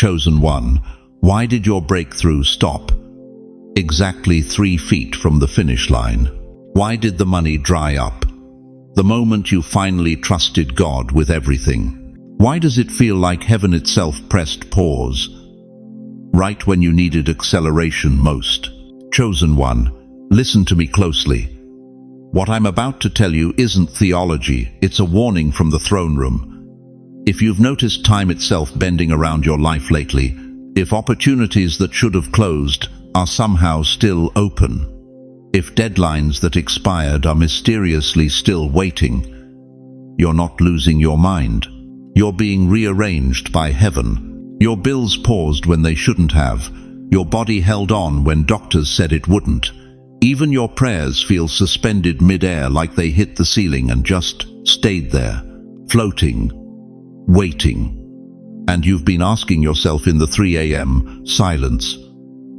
Chosen one, why did your breakthrough stop exactly 3 feet from the finish line? Why did the money dry up the moment you finally trusted God with everything? Why does it feel like heaven itself pressed pause right when you needed acceleration most? Chosen one, listen to me closely. What I'm about to tell you isn't theology, it's a warning from the throne room. If you've noticed time itself bending around your life lately, if opportunities that should have closed are somehow still open, if deadlines that expired are mysteriously still waiting, you're not losing your mind. You're being rearranged by heaven. Your bills paused when they shouldn't have. Your body held on when doctors said it wouldn't. Even your prayers feel suspended mid-air, like they hit the ceiling and just stayed there, floating, waiting. And you've been asking yourself in the 3 a.m. silence,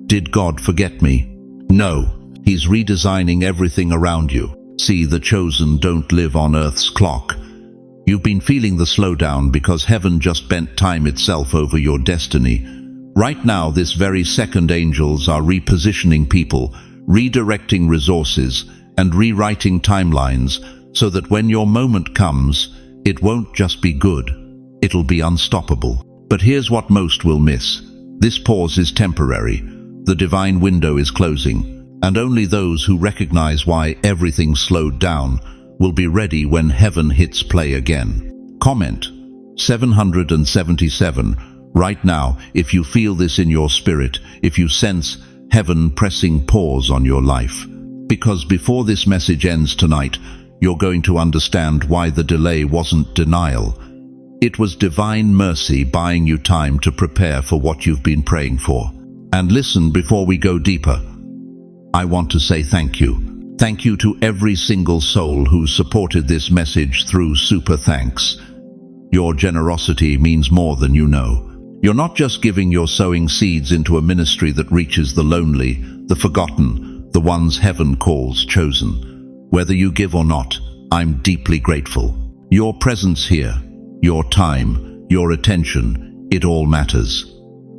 did God forget me? No, He's redesigning everything around you. See, the chosen don't live on Earth's clock. You've been feeling the slowdown because heaven just bent time itself over your destiny. Right now, this very second, angels are repositioning people, redirecting resources, and rewriting timelines so that when your moment comes, it won't just be good, it'll be unstoppable. But here's what most will miss. This pause is temporary. The divine window is closing, and only those who recognize why everything slowed down will be ready when heaven hits play again. Comment 777 right now if you feel this in your spirit, if you sense heaven pressing pause on your life. Because before this message ends tonight, you're going to understand why the delay wasn't denial. It was divine mercy buying you time to prepare for what you've been praying for. And listen, before we go deeper, I want to say thank you. Thank you to every single soul who supported this message through super thanks. Your generosity means more than you know. You're not just giving, you're sowing seeds into a ministry that reaches the lonely, the forgotten, the ones heaven calls chosen. Whether you give or not, I'm deeply grateful. Your presence here, your time, your attention, it all matters.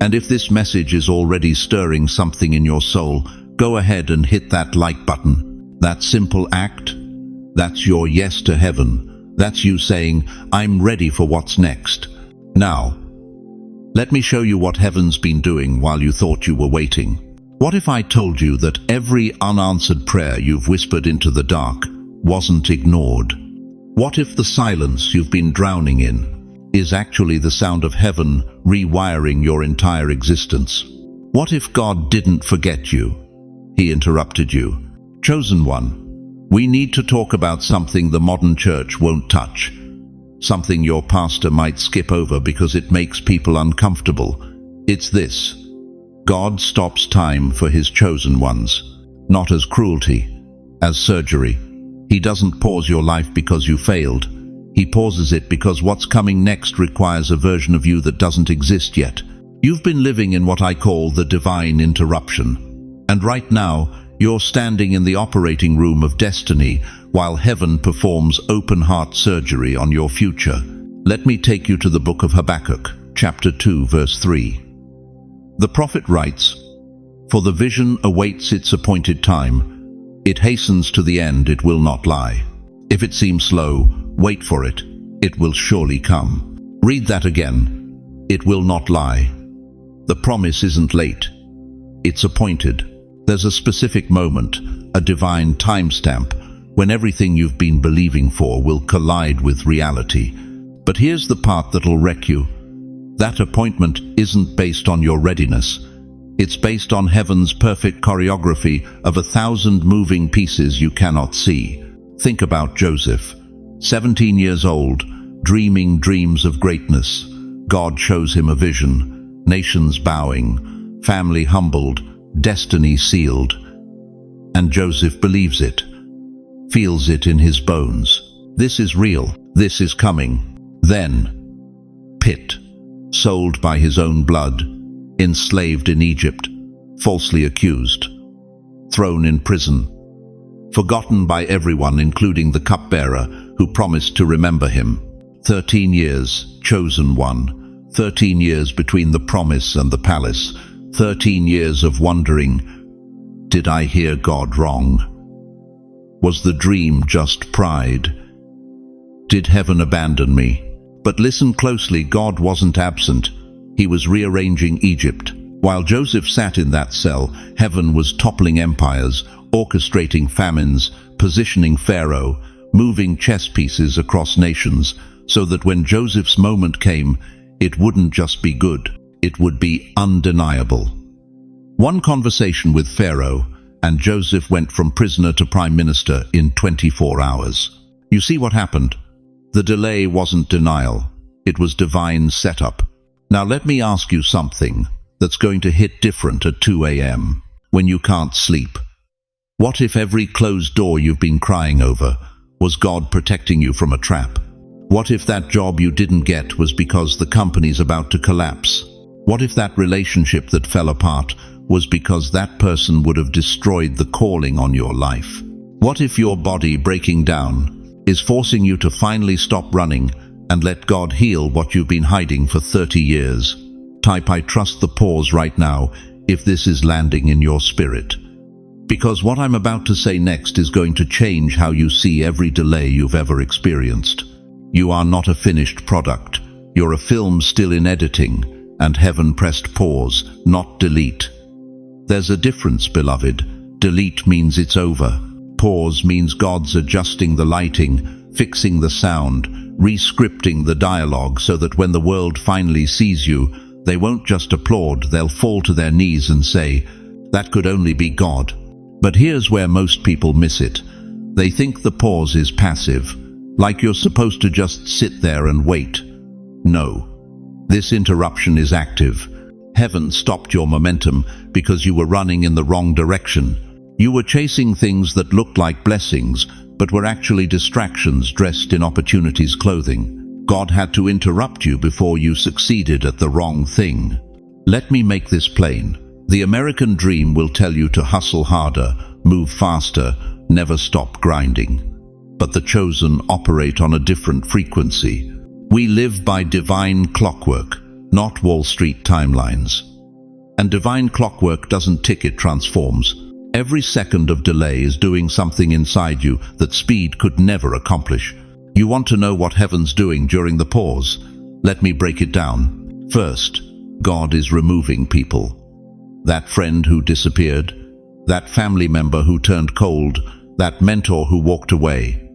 And if this message is already stirring something in your soul, go ahead and hit that like button. That simple act, that's your yes to heaven. That's you saying, I'm ready for what's next. Now, let me show you what heaven's been doing while you thought you were waiting. What if I told you that every unanswered prayer you've whispered into the dark wasn't ignored? What if the silence you've been drowning in is actually the sound of heaven rewiring your entire existence? What if God didn't forget you? He interrupted you. Chosen one, we need to talk about something the modern church won't touch. Something your pastor might skip over because it makes people uncomfortable. It's this: God stops time for His chosen ones, not as cruelty, as surgery. He doesn't pause your life because you failed. He pauses it because what's coming next requires a version of you that doesn't exist yet. You've been living in what I call the divine interruption. And right now, you're standing in the operating room of destiny while heaven performs open-heart surgery on your future. Let me take you to the book of Habakkuk, chapter 2, verse 3. The prophet writes, "For the vision awaits its appointed time. It hastens to the end, it will not lie. If it seems slow, wait for it. It will surely come." Read that again. It will not lie. The promise isn't late. It's appointed. There's a specific moment, a divine timestamp, when everything you've been believing for will collide with reality. But here's the part that'll wreck you. That appointment isn't based on your readiness. It's based on heaven's perfect choreography of 1,000 moving pieces you cannot see. Think about Joseph, 17 years old, dreaming dreams of greatness. God shows him a vision, nations bowing, family humbled, destiny sealed. And Joseph believes it, feels it in his bones. This is real. This is coming. Then, pit, sold by his own blood, enslaved in Egypt, falsely accused, thrown in prison, forgotten by everyone including the cupbearer who promised to remember him. 13 years, chosen one. 13 years between the promise and the palace. 13 years of wondering, did I hear God wrong? Was the dream just pride? Did heaven abandon me? But listen closely, God wasn't absent. He was rearranging Egypt. While Joseph sat in that cell, heaven was toppling empires, orchestrating famines, positioning Pharaoh, moving chess pieces across nations, so that when Joseph's moment came, it wouldn't just be good, it would be undeniable. One conversation with Pharaoh, and Joseph went from prisoner to prime minister in 24 hours. You see what happened? The delay wasn't denial, it was divine setup. Now let me ask you something that's going to hit different at 2 a.m. when you can't sleep. What if every closed door you've been crying over was God protecting you from a trap? What if that job you didn't get was because the company's about to collapse? What if that relationship that fell apart was because that person would have destroyed the calling on your life? What if your body breaking down is forcing you to finally stop running and let God heal what you've been hiding for 30 years? Type "I trust" the pause right now if this is landing in your spirit. Because what I'm about to say next is going to change how you see every delay you've ever experienced. You are not a finished product. You're a film still in editing, and heaven pressed pause, not delete. There's a difference, beloved. Delete means it's over. Pause means God's adjusting the lighting, fixing the sound, re-scripting the dialogue so that when the world finally sees you, they won't just applaud, they'll fall to their knees and say, "That could only be God." But here's where most people miss it. They think the pause is passive, like you're supposed to just sit there and wait. No. This interruption is active. Heaven stopped your momentum because you were running in the wrong direction. You were chasing things that looked like blessings, but were actually distractions dressed in opportunity's clothing. God had to interrupt you before you succeeded at the wrong thing. Let me make this plain. The American dream will tell you to hustle harder, move faster, never stop grinding. But the chosen operate on a different frequency. We live by divine clockwork, not Wall Street timelines. And divine clockwork doesn't tick, it transforms. Every second of delay is doing something inside you that speed could never accomplish. You want to know what heaven's doing during the pause? Let me break it down. First, God is removing people. That friend who disappeared, that family member who turned cold, that mentor who walked away.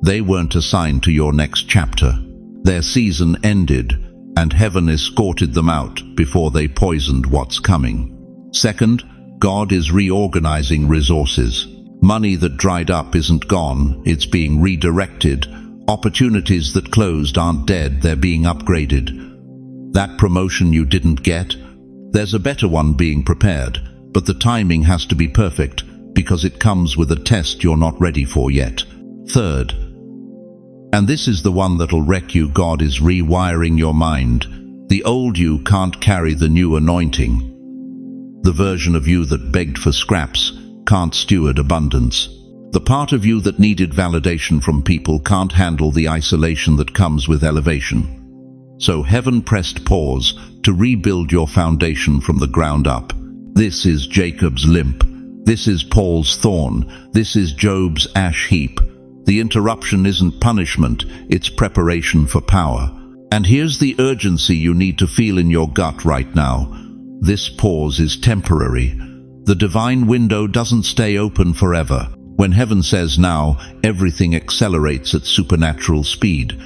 They weren't assigned to your next chapter. Their season ended, and heaven escorted them out before they poisoned what's coming. Second, God is reorganizing resources. Money that dried up isn't gone, it's being redirected. Opportunities that closed aren't dead, they're being upgraded. That promotion you didn't get, there's a better one being prepared, but the timing has to be perfect because it comes with a test you're not ready for yet. Third, and this is the one that'll wreck you, God is rewiring your mind. The old you can't carry the new anointing. The version of you that begged for scraps can't steward abundance. The part of you that needed validation from people can't handle the isolation that comes with elevation. So heaven pressed pause to rebuild your foundation from the ground up. This is Jacob's limp. This is Paul's thorn. This is Job's ash heap. The interruption isn't punishment, it's preparation for power. And here's the urgency you need to feel in your gut right now. This pause is temporary. The divine window doesn't stay open forever. When heaven says now, everything accelerates at supernatural speed.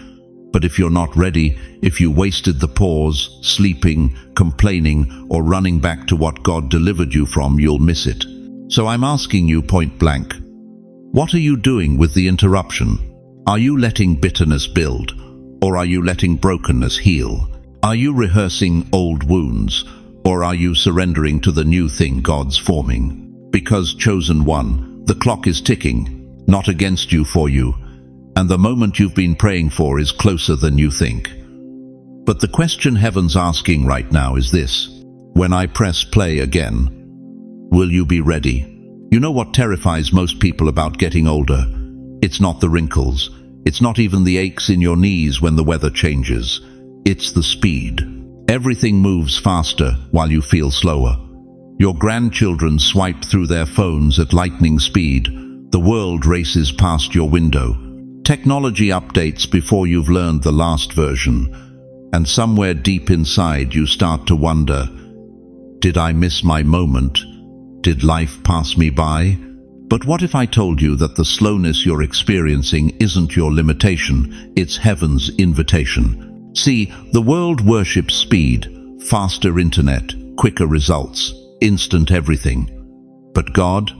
But if you're not ready, if you wasted the pause, sleeping, complaining, or running back to what God delivered you from, you'll miss it. So I'm asking you point blank, what are you doing with the interruption? Are you letting bitterness build, or are you letting brokenness heal? Are you rehearsing old wounds, or are you surrendering to the new thing God's forming? Because, chosen one, the clock is ticking, not against you, for you, and the moment you've been praying for is closer than you think. But the question heaven's asking right now is this: when I press play again, will you be ready? You know what terrifies most people about getting older? It's not the wrinkles. It's not even the aches in your knees when the weather changes. It's the speed. Everything moves faster while you feel slower. Your grandchildren swipe through their phones at lightning speed. The world races past your window. Technology updates before you've learned the last version. And somewhere deep inside you start to wonder, did I miss my moment? Did life pass me by? But what if I told you that the slowness you're experiencing isn't your limitation, it's heaven's invitation? See, the world worships speed, faster internet, quicker results, instant everything. But God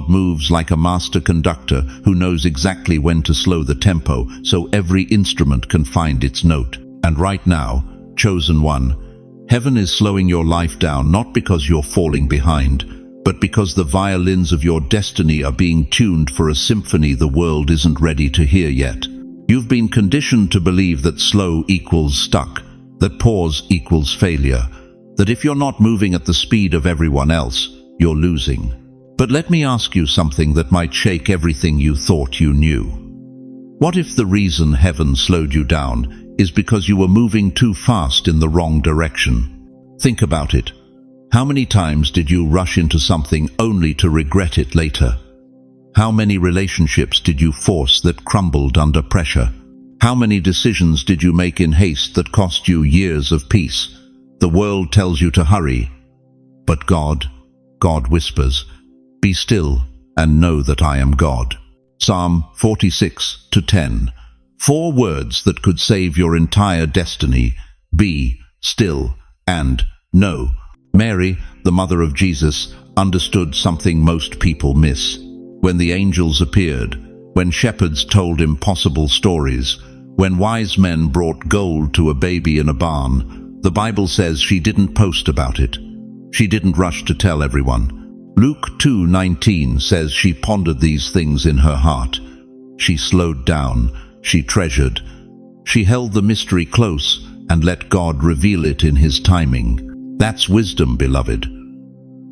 moves like a master conductor who knows exactly when to slow the tempo so every instrument can find its note. And right now, chosen one, heaven is slowing your life down not because you're falling behind, but because the violins of your destiny are being tuned for a symphony the world isn't ready to hear yet. You've been conditioned to believe that slow equals stuck, that pause equals failure, that if you're not moving at the speed of everyone else, you're losing. But let me ask you something that might shake everything you thought you knew. What if the reason heaven slowed you down is because you were moving too fast in the wrong direction? Think about it. How many times did you rush into something only to regret it later? How many relationships did you force that crumbled under pressure? How many decisions did you make in haste that cost you years of peace? The world tells you to hurry, but God whispers, "Be still and know that I am God." Psalm 46:10. 4 words that could save your entire destiny: be still and know. Mary, the mother of Jesus, understood something most people miss. When the angels appeared, when shepherds told impossible stories, when wise men brought gold to a baby in a barn, the Bible says she didn't post about it. She didn't rush to tell everyone. Luke 2:19 says she pondered these things in her heart. She slowed down. She treasured. She held the mystery close and let God reveal it in His timing. That's wisdom, beloved.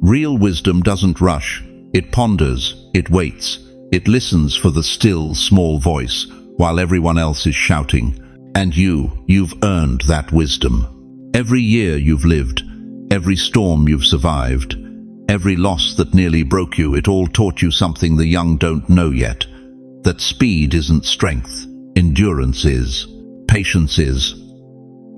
Real wisdom doesn't rush. It ponders, it waits, it listens for the still, small voice while everyone else is shouting. And you've earned that wisdom. Every year you've lived, every storm you've survived, every loss that nearly broke you, it all taught you something the young don't know yet. That speed isn't strength. Endurance is. Patience is.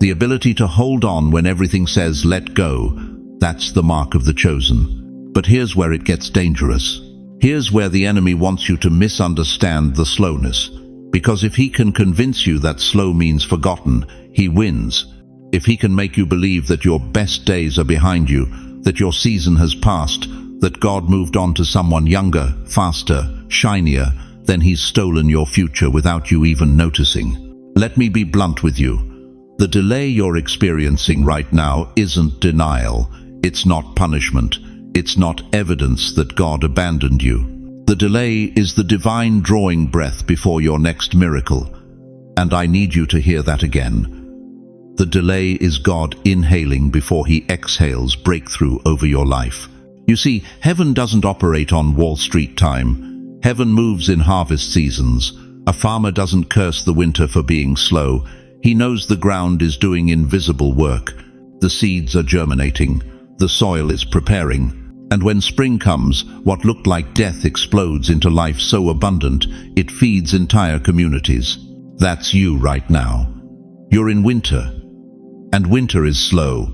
The ability to hold on when everything says let go, that's the mark of the chosen. But here's where it gets dangerous. Here's where the enemy wants you to misunderstand the slowness. Because if he can convince you that slow means forgotten, he wins. If he can make you believe that your best days are behind you, that your season has passed, that God moved on to someone younger, faster, shinier, then he's stolen your future without you even noticing. Let me be blunt with you. The delay you're experiencing right now isn't denial. It's not punishment. It's not evidence that God abandoned you. The delay is the divine drawing breath before your next miracle. And I need you to hear that again. The delay is God inhaling before He exhales breakthrough over your life. You see, heaven doesn't operate on Wall Street time. Heaven moves in harvest seasons. A farmer doesn't curse the winter for being slow. He knows the ground is doing invisible work. The seeds are germinating. The soil is preparing. And when spring comes, what looked like death explodes into life so abundant, it feeds entire communities. That's you right now. You're in winter. And winter is slow.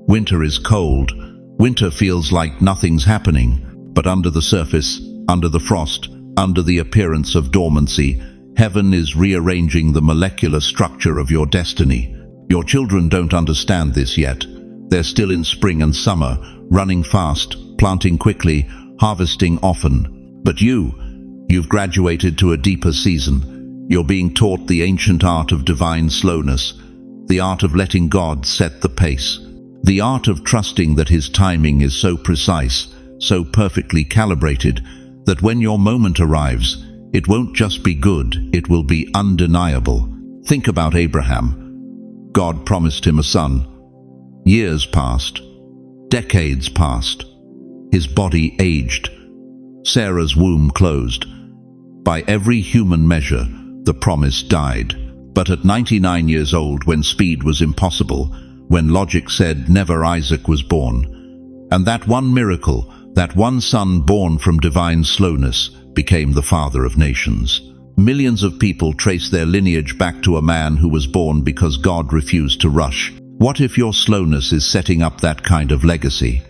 Winter is cold. Winter feels like nothing's happening. But under the surface, under the frost, under the appearance of dormancy, heaven is rearranging the molecular structure of your destiny. Your children don't understand this yet. They're still in spring and summer, running fast, planting quickly, harvesting often. But you've graduated to a deeper season. You're being taught the ancient art of divine slowness, the art of letting God set the pace, the art of trusting that His timing is so precise, so perfectly calibrated, that when your moment arrives, it won't just be good, it will be undeniable. Think about Abraham. God promised him a son. Years passed. Decades passed. His body aged. Sarah's womb closed. By every human measure, the promise died. But at 99 years old, when speed was impossible, when logic said never, Isaac was born. And that one miracle, that one son born from divine slowness, became the father of nations. Millions of people trace their lineage back to a man who was born because God refused to rush. What if your slowness is setting up that kind of legacy?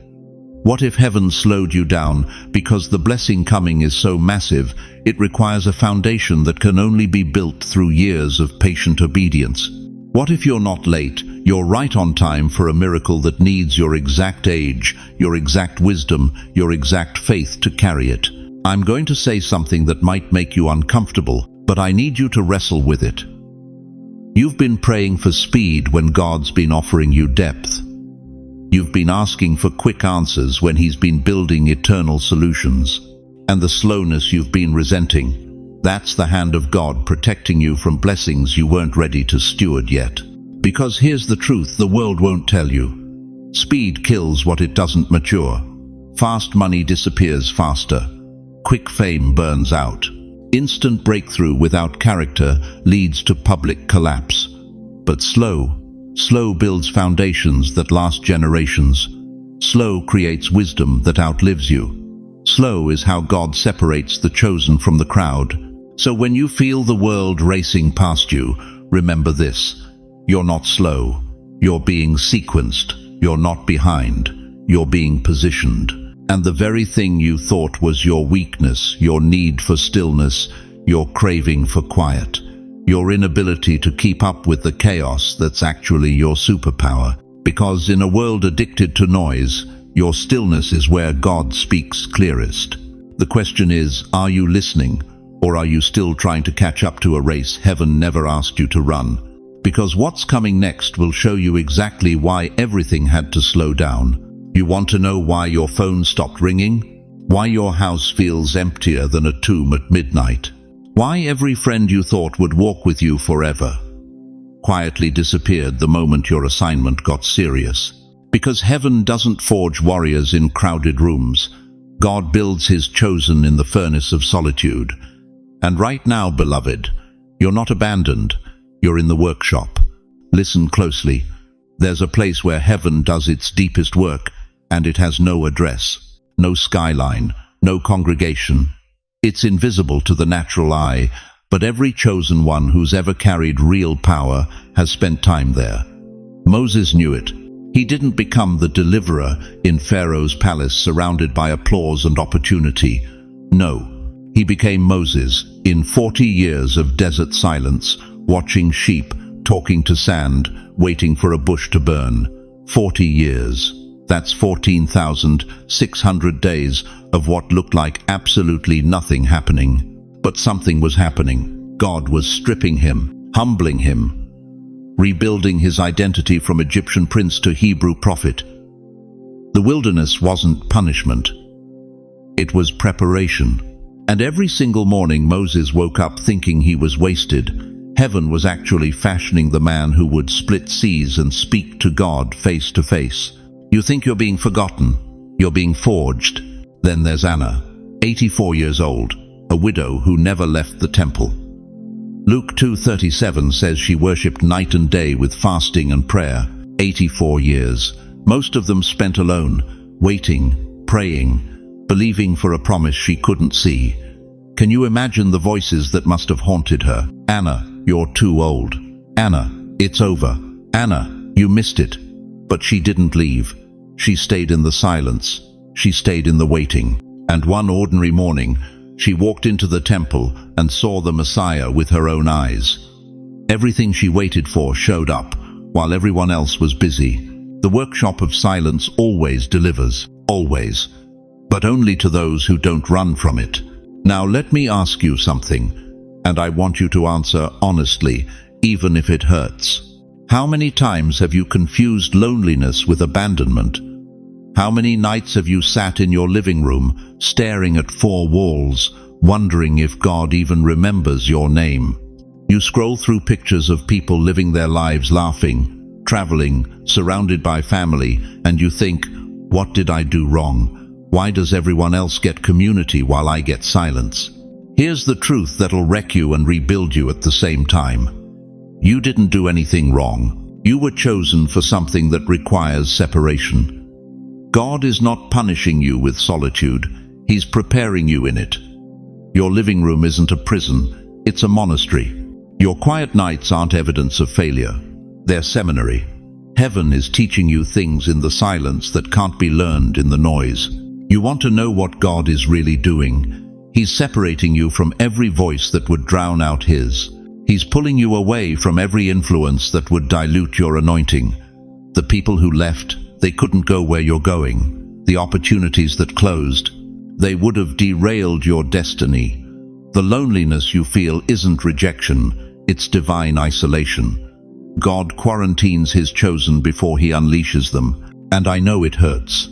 What if heaven slowed you down because the blessing coming is so massive it requires a foundation that can only be built through years of patient obedience? What if you're not late, you're right on time for a miracle that needs your exact age, your exact wisdom, your exact faith to carry it? I'm going to say something that might make you uncomfortable, but I need you to wrestle with it. You've been praying for speed when God's been offering you depth. You've been asking for quick answers when He's been building eternal solutions. And the slowness you've been resenting, that's the hand of God protecting you from blessings you weren't ready to steward yet. Because here's the truth the world won't tell you. Speed kills what it doesn't mature. Fast money disappears faster. Quick fame burns out. Instant breakthrough without character leads to public collapse. But slow builds foundations that last generations. Slow creates wisdom that outlives you. Slow is how God separates the chosen from the crowd. So when you feel the world racing past you, remember this: you're not slow. You're being sequenced. You're not behind. You're being positioned. And the very thing you thought was your weakness, your need for stillness, your craving for quiet, your inability to keep up with the chaos, that's actually your superpower. Because in a world addicted to noise, your stillness is where God speaks clearest. The question is, are you listening, or are you still trying to catch up to a race heaven never asked you to run? Because what's coming next will show you exactly why everything had to slow down. You want to know why your phone stopped ringing? Why your house feels emptier than a tomb at midnight? Why every friend you thought would walk with you forever quietly disappeared the moment your assignment got serious? Because heaven doesn't forge warriors in crowded rooms. God builds His chosen in the furnace of solitude. And right now, beloved, you're not abandoned. You're in the workshop. Listen closely. There's a place where heaven does its deepest work, and it has no address, no skyline, no congregation. It's invisible to the natural eye, but every chosen one who's ever carried real power has spent time there. Moses knew it. He didn't become the deliverer in Pharaoh's palace surrounded by applause and opportunity. No, he became Moses in 40 years of desert silence, watching sheep, talking to sand, waiting for a bush to burn. 40 years. That's 14,600 days of what looked like absolutely nothing happening. But something was happening. God was stripping him, humbling him, rebuilding his identity from Egyptian prince to Hebrew prophet. The wilderness wasn't punishment. It was preparation. And every single morning Moses woke up thinking he was wasted. Heaven was actually fashioning the man who would split seas and speak to God face to face. You think you're being forgotten. You're being forged. Then there's Anna, 84 years old, a widow who never left the temple. Luke 2:37 says she worshipped night and day with fasting and prayer. 84 years. Most of them spent alone, waiting, praying, believing for a promise she couldn't see. Can you imagine the voices that must have haunted her? Anna, you're too old. Anna, it's over. Anna, you missed it. But she didn't leave. She stayed in the silence. She stayed in the waiting. And one ordinary morning, she walked into the temple and saw the Messiah with her own eyes. Everything she waited for showed up, while everyone else was busy. The workshop of silence always delivers. Always. But only to those who don't run from it. Now let me ask you something, and I want you to answer honestly, even if it hurts. How many times have you confused loneliness with abandonment? How many nights have you sat in your living room, staring at four walls, wondering if God even remembers your name? You scroll through pictures of people living their lives laughing, traveling, surrounded by family, and you think, what did I do wrong? Why does everyone else get community while I get silence? Here's the truth that'll wreck you and rebuild you at the same time. You didn't do anything wrong. You were chosen for something that requires separation. God is not punishing you with solitude. He's preparing you in it. Your living room isn't a prison, it's a monastery. Your quiet nights aren't evidence of failure. They're seminary. Heaven is teaching you things in the silence that can't be learned in the noise. You want to know what God is really doing? He's separating you from every voice that would drown out His. He's pulling you away from every influence that would dilute your anointing. The people who left, they couldn't go where you're going. The opportunities that closed, they would have derailed your destiny. The loneliness you feel isn't rejection, it's divine isolation. God quarantines His chosen before He unleashes them, and I know it hurts.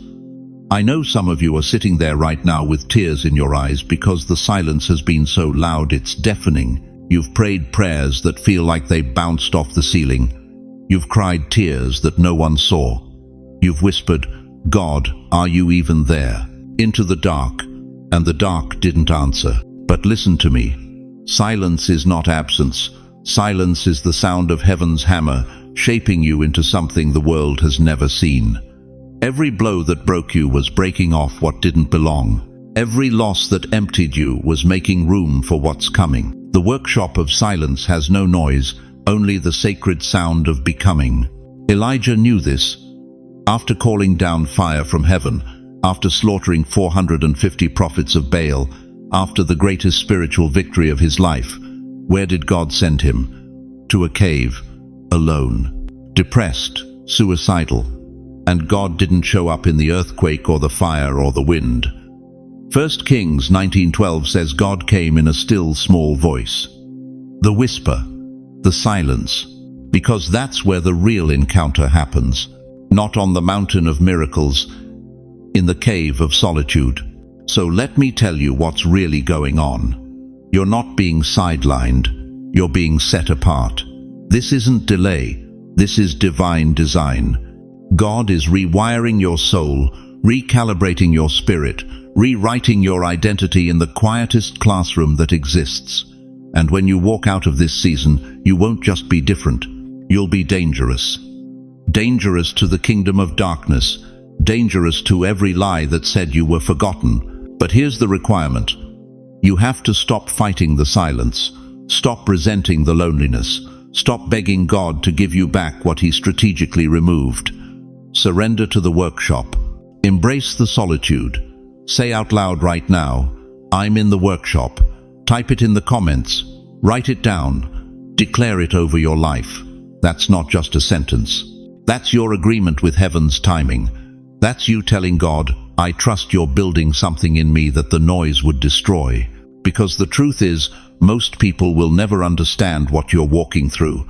I know some of you are sitting there right now with tears in your eyes because the silence has been so loud it's deafening. You've prayed prayers that feel like they bounced off the ceiling. You've cried tears that no one saw. You've whispered, "God, are you even there?" into the dark, and the dark didn't answer. But listen to me. Silence is not absence. Silence is the sound of heaven's hammer, shaping you into something the world has never seen. Every blow that broke you was breaking off what didn't belong. Every loss that emptied you was making room for what's coming. The workshop of silence has no noise, only the sacred sound of becoming. Elijah knew this. After calling down fire from heaven, after slaughtering 450 prophets of Baal, after the greatest spiritual victory of his life, where did God send him? To a cave, alone, depressed, suicidal. And God didn't show up in the earthquake or the fire or the wind. 1 Kings 19:12 says God came in a still small voice. The whisper, the silence, because that's where the real encounter happens. Not on the mountain of miracles, in the cave of solitude. So let me tell you what's really going on. You're not being sidelined, you're being set apart. This isn't delay, this is divine design. God is rewiring your soul, recalibrating your spirit, rewriting your identity in the quietest classroom that exists. And when you walk out of this season, you won't just be different, you'll be dangerous. Dangerous to the kingdom of darkness, dangerous to every lie that said you were forgotten. But here's the requirement. You have to stop fighting the silence, stop resenting the loneliness, stop begging God to give you back what He strategically removed. Surrender to the workshop. Embrace the solitude. Say out loud right now, "I'm in the workshop." Type it in the comments. Write it down. Declare it over your life. That's not just a sentence. That's your agreement with heaven's timing. That's you telling God, "I trust you're building something in me that the noise would destroy." Because the truth is, most people will never understand what you're walking through.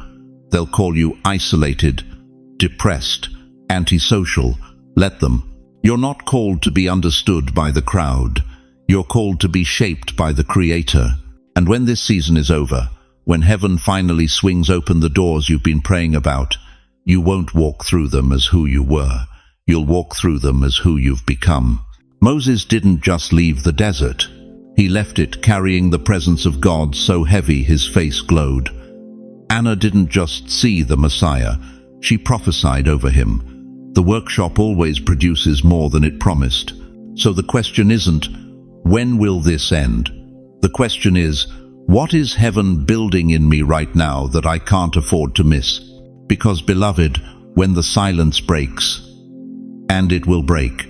They'll call you isolated, depressed, antisocial. Let them. You're not called to be understood by the crowd. You're called to be shaped by the Creator. And when this season is over, when heaven finally swings open the doors you've been praying about, you won't walk through them as who you were. You'll walk through them as who you've become. Moses didn't just leave the desert. He left it carrying the presence of God so heavy his face glowed. Anna didn't just see the Messiah, she prophesied over him. The workshop always produces more than it promised. So the question isn't, when will this end? The question is, what is heaven building in me right now that I can't afford to miss? Because, beloved, when the silence breaks, and it will break,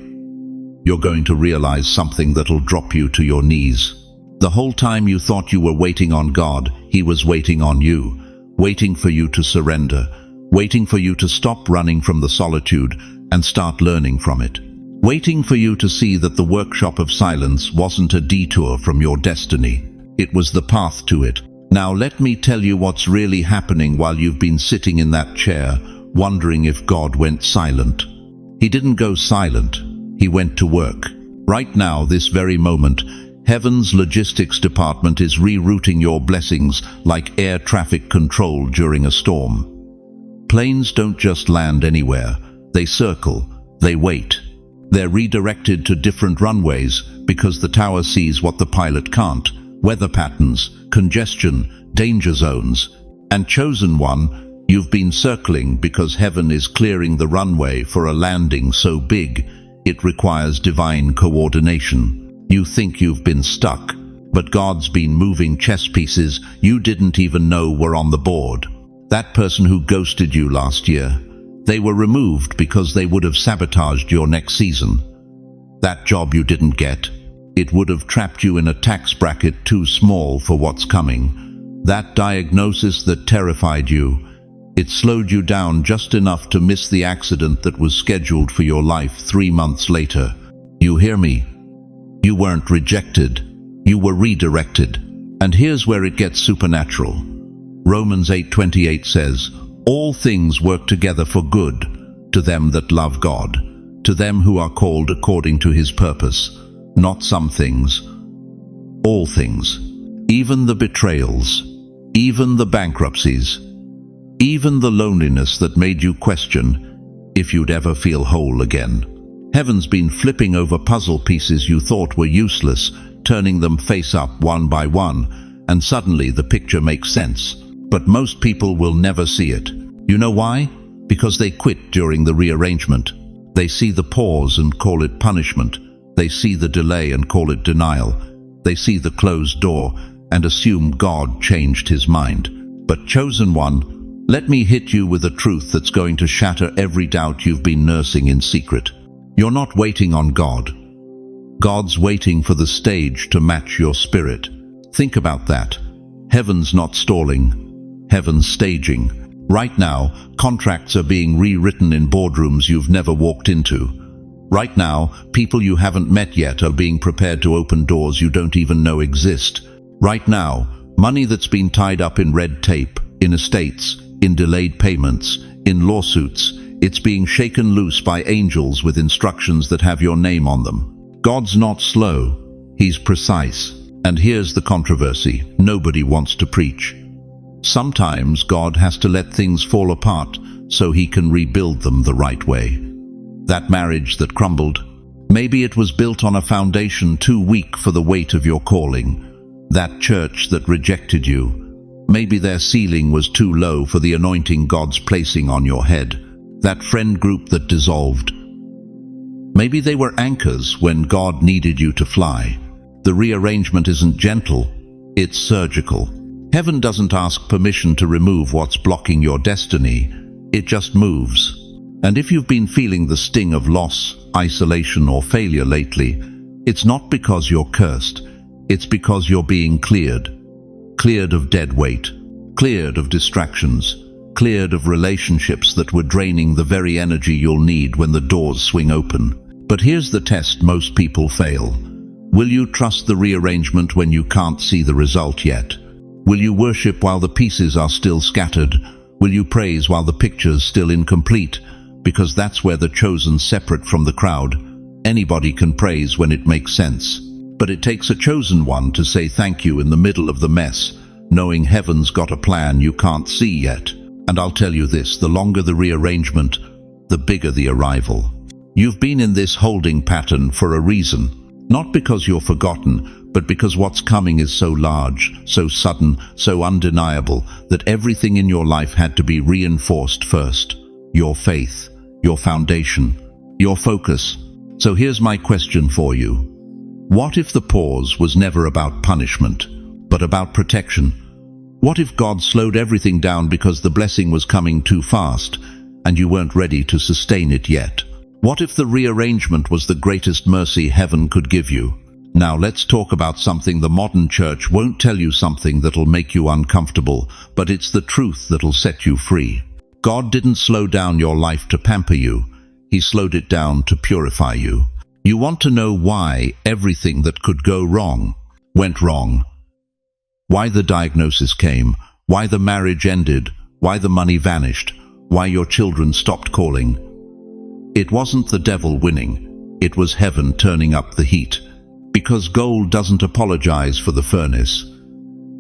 you're going to realize something that'll drop you to your knees. The whole time you thought you were waiting on God, He was waiting on you, waiting for you to surrender, waiting for you to stop running from the solitude and start learning from it, waiting for you to see that the workshop of silence wasn't a detour from your destiny. It was the path to it. Now let me tell you what's really happening while you've been sitting in that chair, wondering if God went silent. He didn't go silent. He went to work. Right now, this very moment, heaven's logistics department is rerouting your blessings like air traffic control during a storm. Planes don't just land anywhere. They circle. They wait. They're redirected to different runways because the tower sees what the pilot can't. Weather patterns, congestion, danger zones. And chosen one, You've been circling because heaven is clearing the runway for a landing so big it requires divine coordination. You think you've been stuck, but God's been moving chess pieces you didn't even know were on the board. That person who ghosted you last year, they were removed because they would have sabotaged your next season. That job you didn't get, it would have trapped you in a tax bracket too small for what's coming. That diagnosis that terrified you, it slowed you down just enough to miss the accident that was scheduled for your life 3 months later. You hear me? You weren't rejected. You were redirected. And here's where it gets supernatural. Romans 8:28 says, "All things work together for good, to them that love God, to them who are called according to his purpose." Not some things. All things. Even the betrayals. Even the bankruptcies. Even the loneliness that made you question if you'd ever feel whole again. Heaven's been flipping over puzzle pieces you thought were useless, turning them face up one by one, and suddenly the picture makes sense. But most people will never see it. You know why? Because they quit during the rearrangement. They see the pause and call it punishment. They see the delay and call it denial. They see the closed door and assume God changed his mind. But chosen one, let me hit you with a truth that's going to shatter every doubt you've been nursing in secret. You're not waiting on God. God's waiting for the stage to match your spirit. Think about that. Heaven's not stalling. Heaven's staging. Right now, contracts are being rewritten in boardrooms you've never walked into. Right now, people you haven't met yet are being prepared to open doors you don't even know exist. Right now, money that's been tied up in red tape, in estates, in delayed payments, in lawsuits, it's being shaken loose by angels with instructions that have your name on them. God's not slow, he's precise. And here's the controversy nobody wants to preach. Sometimes God has to let things fall apart so he can rebuild them the right way. That marriage that crumbled, maybe it was built on a foundation too weak for the weight of your calling. That church that rejected you, maybe their ceiling was too low for the anointing God's placing on your head. That friend group that dissolved, maybe they were anchors when God needed you to fly. The rearrangement isn't gentle, it's surgical. Heaven doesn't ask permission to remove what's blocking your destiny, it just moves. And if you've been feeling the sting of loss, isolation, or failure lately, it's not because you're cursed, it's because you're being cleared. Cleared of dead weight, cleared of distractions, cleared of relationships that were draining the very energy you'll need when the doors swing open. But here's the test most people fail. Will you trust the rearrangement when you can't see the result yet? Will you worship while the pieces are still scattered? Will you praise while the picture's still incomplete? Because that's where the chosen separate from the crowd. Anybody can praise when it makes sense. But it takes a chosen one to say thank you in the middle of the mess, knowing heaven's got a plan you can't see yet. And I'll tell you this, the longer the rearrangement, the bigger the arrival. You've been in this holding pattern for a reason. Not because you're forgotten, but because what's coming is so large, so sudden, so undeniable, that everything in your life had to be reinforced first. Your faith, your foundation, your focus. So here's my question for you. What if the pause was never about punishment, but about protection? What if God slowed everything down because the blessing was coming too fast, and you weren't ready to sustain it yet? What if the rearrangement was the greatest mercy heaven could give you? Now let's talk about something the modern church won't tell you, something that'll make you uncomfortable, but it's the truth that'll set you free. God didn't slow down your life to pamper you. He slowed it down to purify you. You want to know why everything that could go wrong went wrong? Why the diagnosis came? Why the marriage ended? Why the money vanished? Why your children stopped calling? It wasn't the devil winning. It was heaven turning up the heat. Because gold doesn't apologize for the furnace.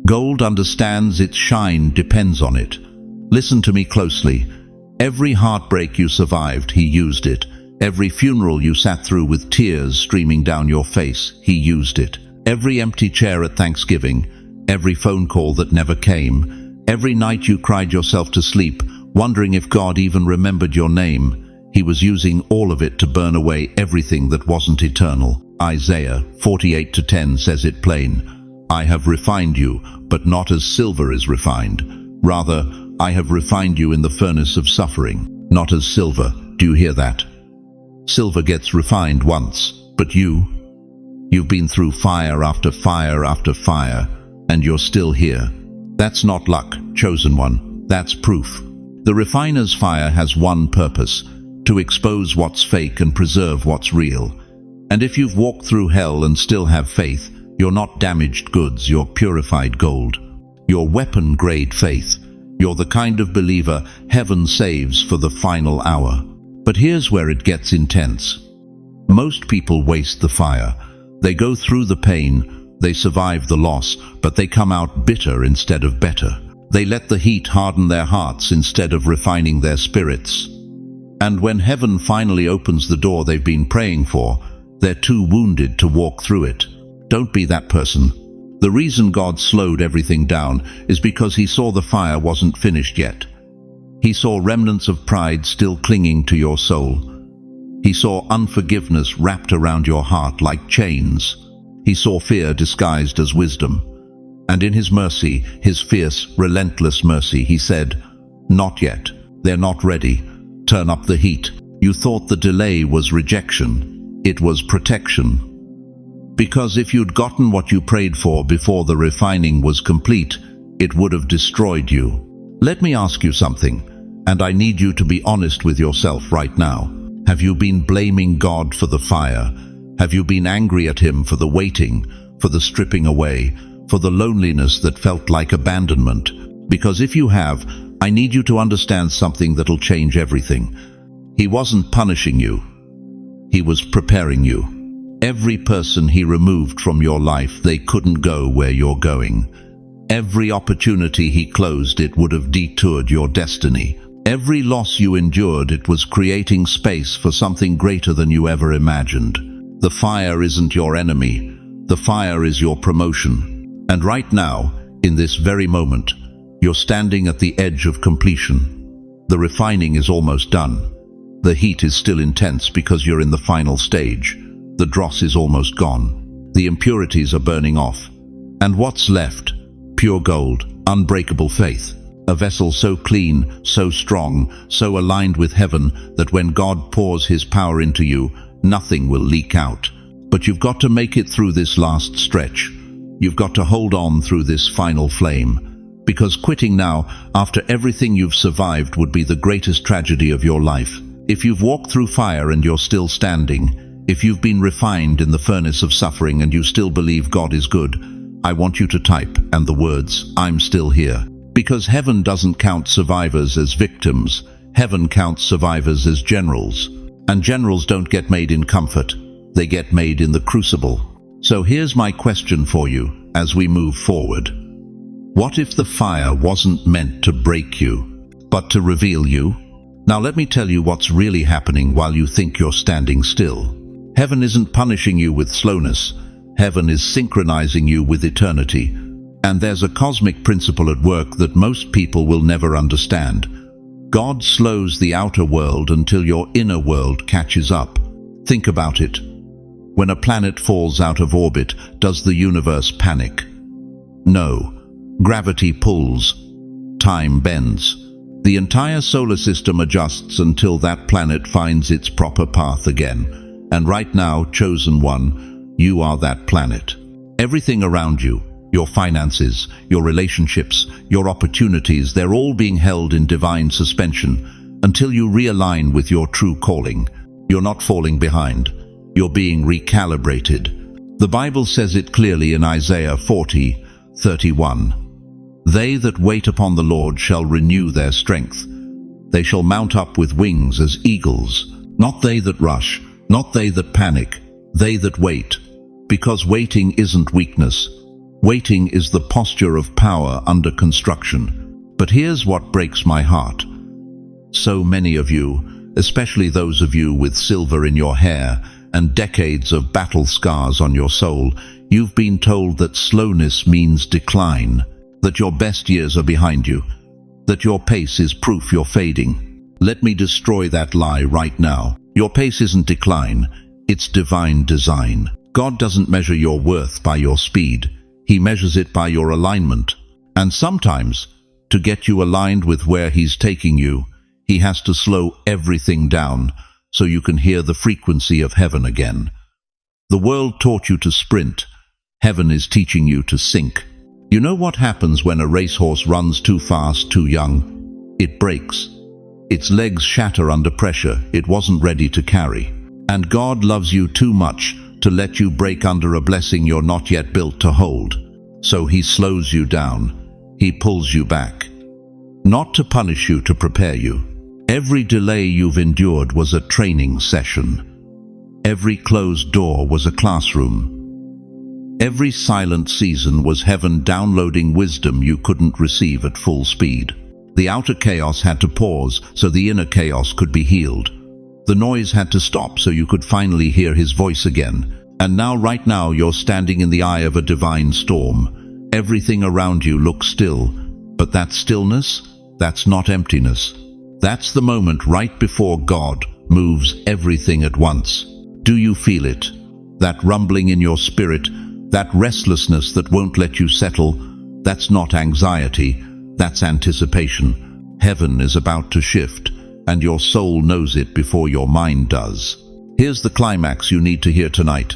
Gold understands its shine depends on it. Listen to me closely. Every heartbreak you survived, he used it. Every funeral you sat through with tears streaming down your face, he used it. Every empty chair at Thanksgiving, every phone call that never came, every night you cried yourself to sleep, wondering if God even remembered your name. He was using all of it to burn away everything that wasn't eternal. Isaiah 48:10 says it plain. I have refined you, but not as silver is refined. Rather, I have refined you in the furnace of suffering, not as silver. Do you hear that? Silver gets refined once, but you've been through fire after fire after fire, and you're still here. That's not luck, chosen one. That's proof. The refiner's fire has one purpose: to expose what's fake and preserve what's real. And if you've walked through hell and still have faith, you're not damaged goods, you're purified gold. You're weapon-grade faith. You're the kind of believer heaven saves for the final hour. But here's where it gets intense. Most people waste the fire. They go through the pain, they survive the loss, but they come out bitter instead of better. They let the heat harden their hearts instead of refining their spirits. And when heaven finally opens the door they've been praying for, they're too wounded to walk through it. Don't be that person. The reason God slowed everything down is because he saw the fire wasn't finished yet. He saw remnants of pride still clinging to your soul. He saw unforgiveness wrapped around your heart like chains. He saw fear disguised as wisdom. And in his mercy, his fierce, relentless mercy, he said, "Not yet. They're not ready. Turn up the heat." You thought the delay was rejection. It was protection. Because if you'd gotten what you prayed for before the refining was complete, it would have destroyed you. Let me ask you something, and I need you to be honest with yourself right now. Have you been blaming God for the fire? Have you been angry at him for the waiting, for the stripping away, for the loneliness that felt like abandonment? Because if you have, I need you to understand something that'll change everything. He wasn't punishing you. He was preparing you. Every person he removed from your life, they couldn't go where you're going. Every opportunity he closed, it would have detoured your destiny. Every loss you endured, it was creating space for something greater than you ever imagined. The fire isn't your enemy. The fire is your promotion. And right now, in this very moment, you're standing at the edge of completion. The refining is almost done. The heat is still intense because you're in the final stage. The dross is almost gone. The impurities are burning off. And what's left? Pure gold, unbreakable faith. A vessel so clean, so strong, so aligned with heaven that when God pours his power into you, nothing will leak out. But you've got to make it through this last stretch. You've got to hold on through this final flame. Because quitting now, after everything you've survived, would be the greatest tragedy of your life. If you've walked through fire and you're still standing, if you've been refined in the furnace of suffering and you still believe God is good, I want you to type and the words, "I'm still here." Because heaven doesn't count survivors as victims. Heaven counts survivors as generals. And generals don't get made in comfort. They get made in the crucible. So here's my question for you as we move forward. What if the fire wasn't meant to break you, but to reveal you? Now let me tell you what's really happening while you think you're standing still. Heaven isn't punishing you with slowness. Heaven is synchronizing you with eternity. And there's a cosmic principle at work that most people will never understand. God slows the outer world until your inner world catches up. Think about it. When a planet falls out of orbit, does the universe panic? No. Gravity pulls. Time bends. The entire solar system adjusts until that planet finds its proper path again. And right now, chosen one, you are that planet. Everything around you, your finances, your relationships, your opportunities, they're all being held in divine suspension until you realign with your true calling. You're not falling behind. You're being recalibrated. The Bible says it clearly in Isaiah 40:31. They that wait upon the Lord shall renew their strength. They shall mount up with wings as eagles. Not they that rush, not they that panic, they that wait. Because waiting isn't weakness. Waiting is the posture of power under construction. But here's what breaks my heart. So many of you, especially those of you with silver in your hair and decades of battle scars on your soul, you've been told that slowness means decline, that your best years are behind you. that your pace is proof you're fading. Let me destroy that lie right now. Your pace isn't decline, it's divine design. God doesn't measure your worth by your speed. He measures it by your alignment. And sometimes, to get you aligned with where He's taking you, He has to slow everything down so you can hear the frequency of heaven again. The world taught you to sprint. Heaven is teaching you to sink. You know what happens when a racehorse runs too fast, too young? It breaks. Its legs shatter under pressure it wasn't ready to carry. And God loves you too much to let you break under a blessing you're not yet built to hold. So He slows you down. He pulls you back. Not to punish you, to prepare you. Every delay you've endured was a training session. Every closed door was a classroom. Every silent season was heaven downloading wisdom you couldn't receive at full speed. The outer chaos had to pause so the inner chaos could be healed. The noise had to stop so you could finally hear His voice again. And now, right now, you're standing in the eye of a divine storm. Everything around you looks still, but that stillness, that's not emptiness. That's the moment right before God moves everything at once. Do you feel it? That rumbling in your spirit, that restlessness that won't let you settle? That's not anxiety, that's anticipation. Heaven is about to shift, and your soul knows it before your mind does. Here's the climax you need to hear tonight.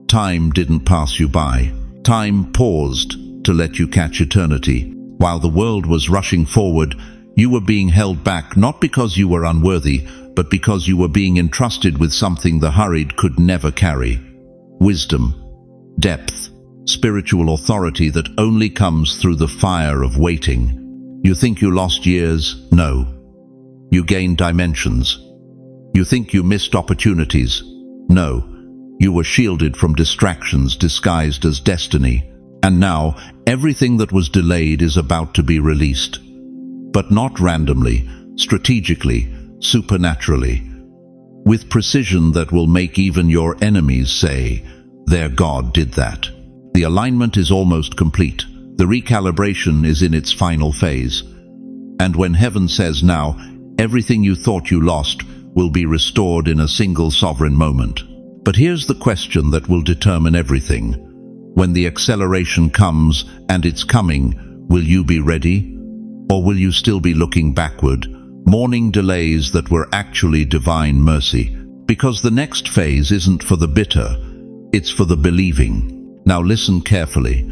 Time didn't pass you by. Time paused to let you catch eternity. While the world was rushing forward, you were being held back, not because you were unworthy, but because you were being entrusted with something the hurried could never carry. Wisdom, depth, spiritual authority that only comes through the fire of waiting. You think you lost years? No. You gained dimensions. You think you missed opportunities? No. You were shielded from distractions disguised as destiny. And now, everything that was delayed is about to be released. But not randomly, strategically, supernaturally. With precision that will make even your enemies say, "Their God did that." The alignment is almost complete. The recalibration is in its final phase. And when heaven says now, everything you thought you lost will be restored in a single sovereign moment. But here's the question that will determine everything. When the acceleration comes, and it's coming, will you be ready? Or will you still be looking backward, mourning delays that were actually divine mercy? Because the next phase isn't for the bitter, it's for the believing. Now listen carefully,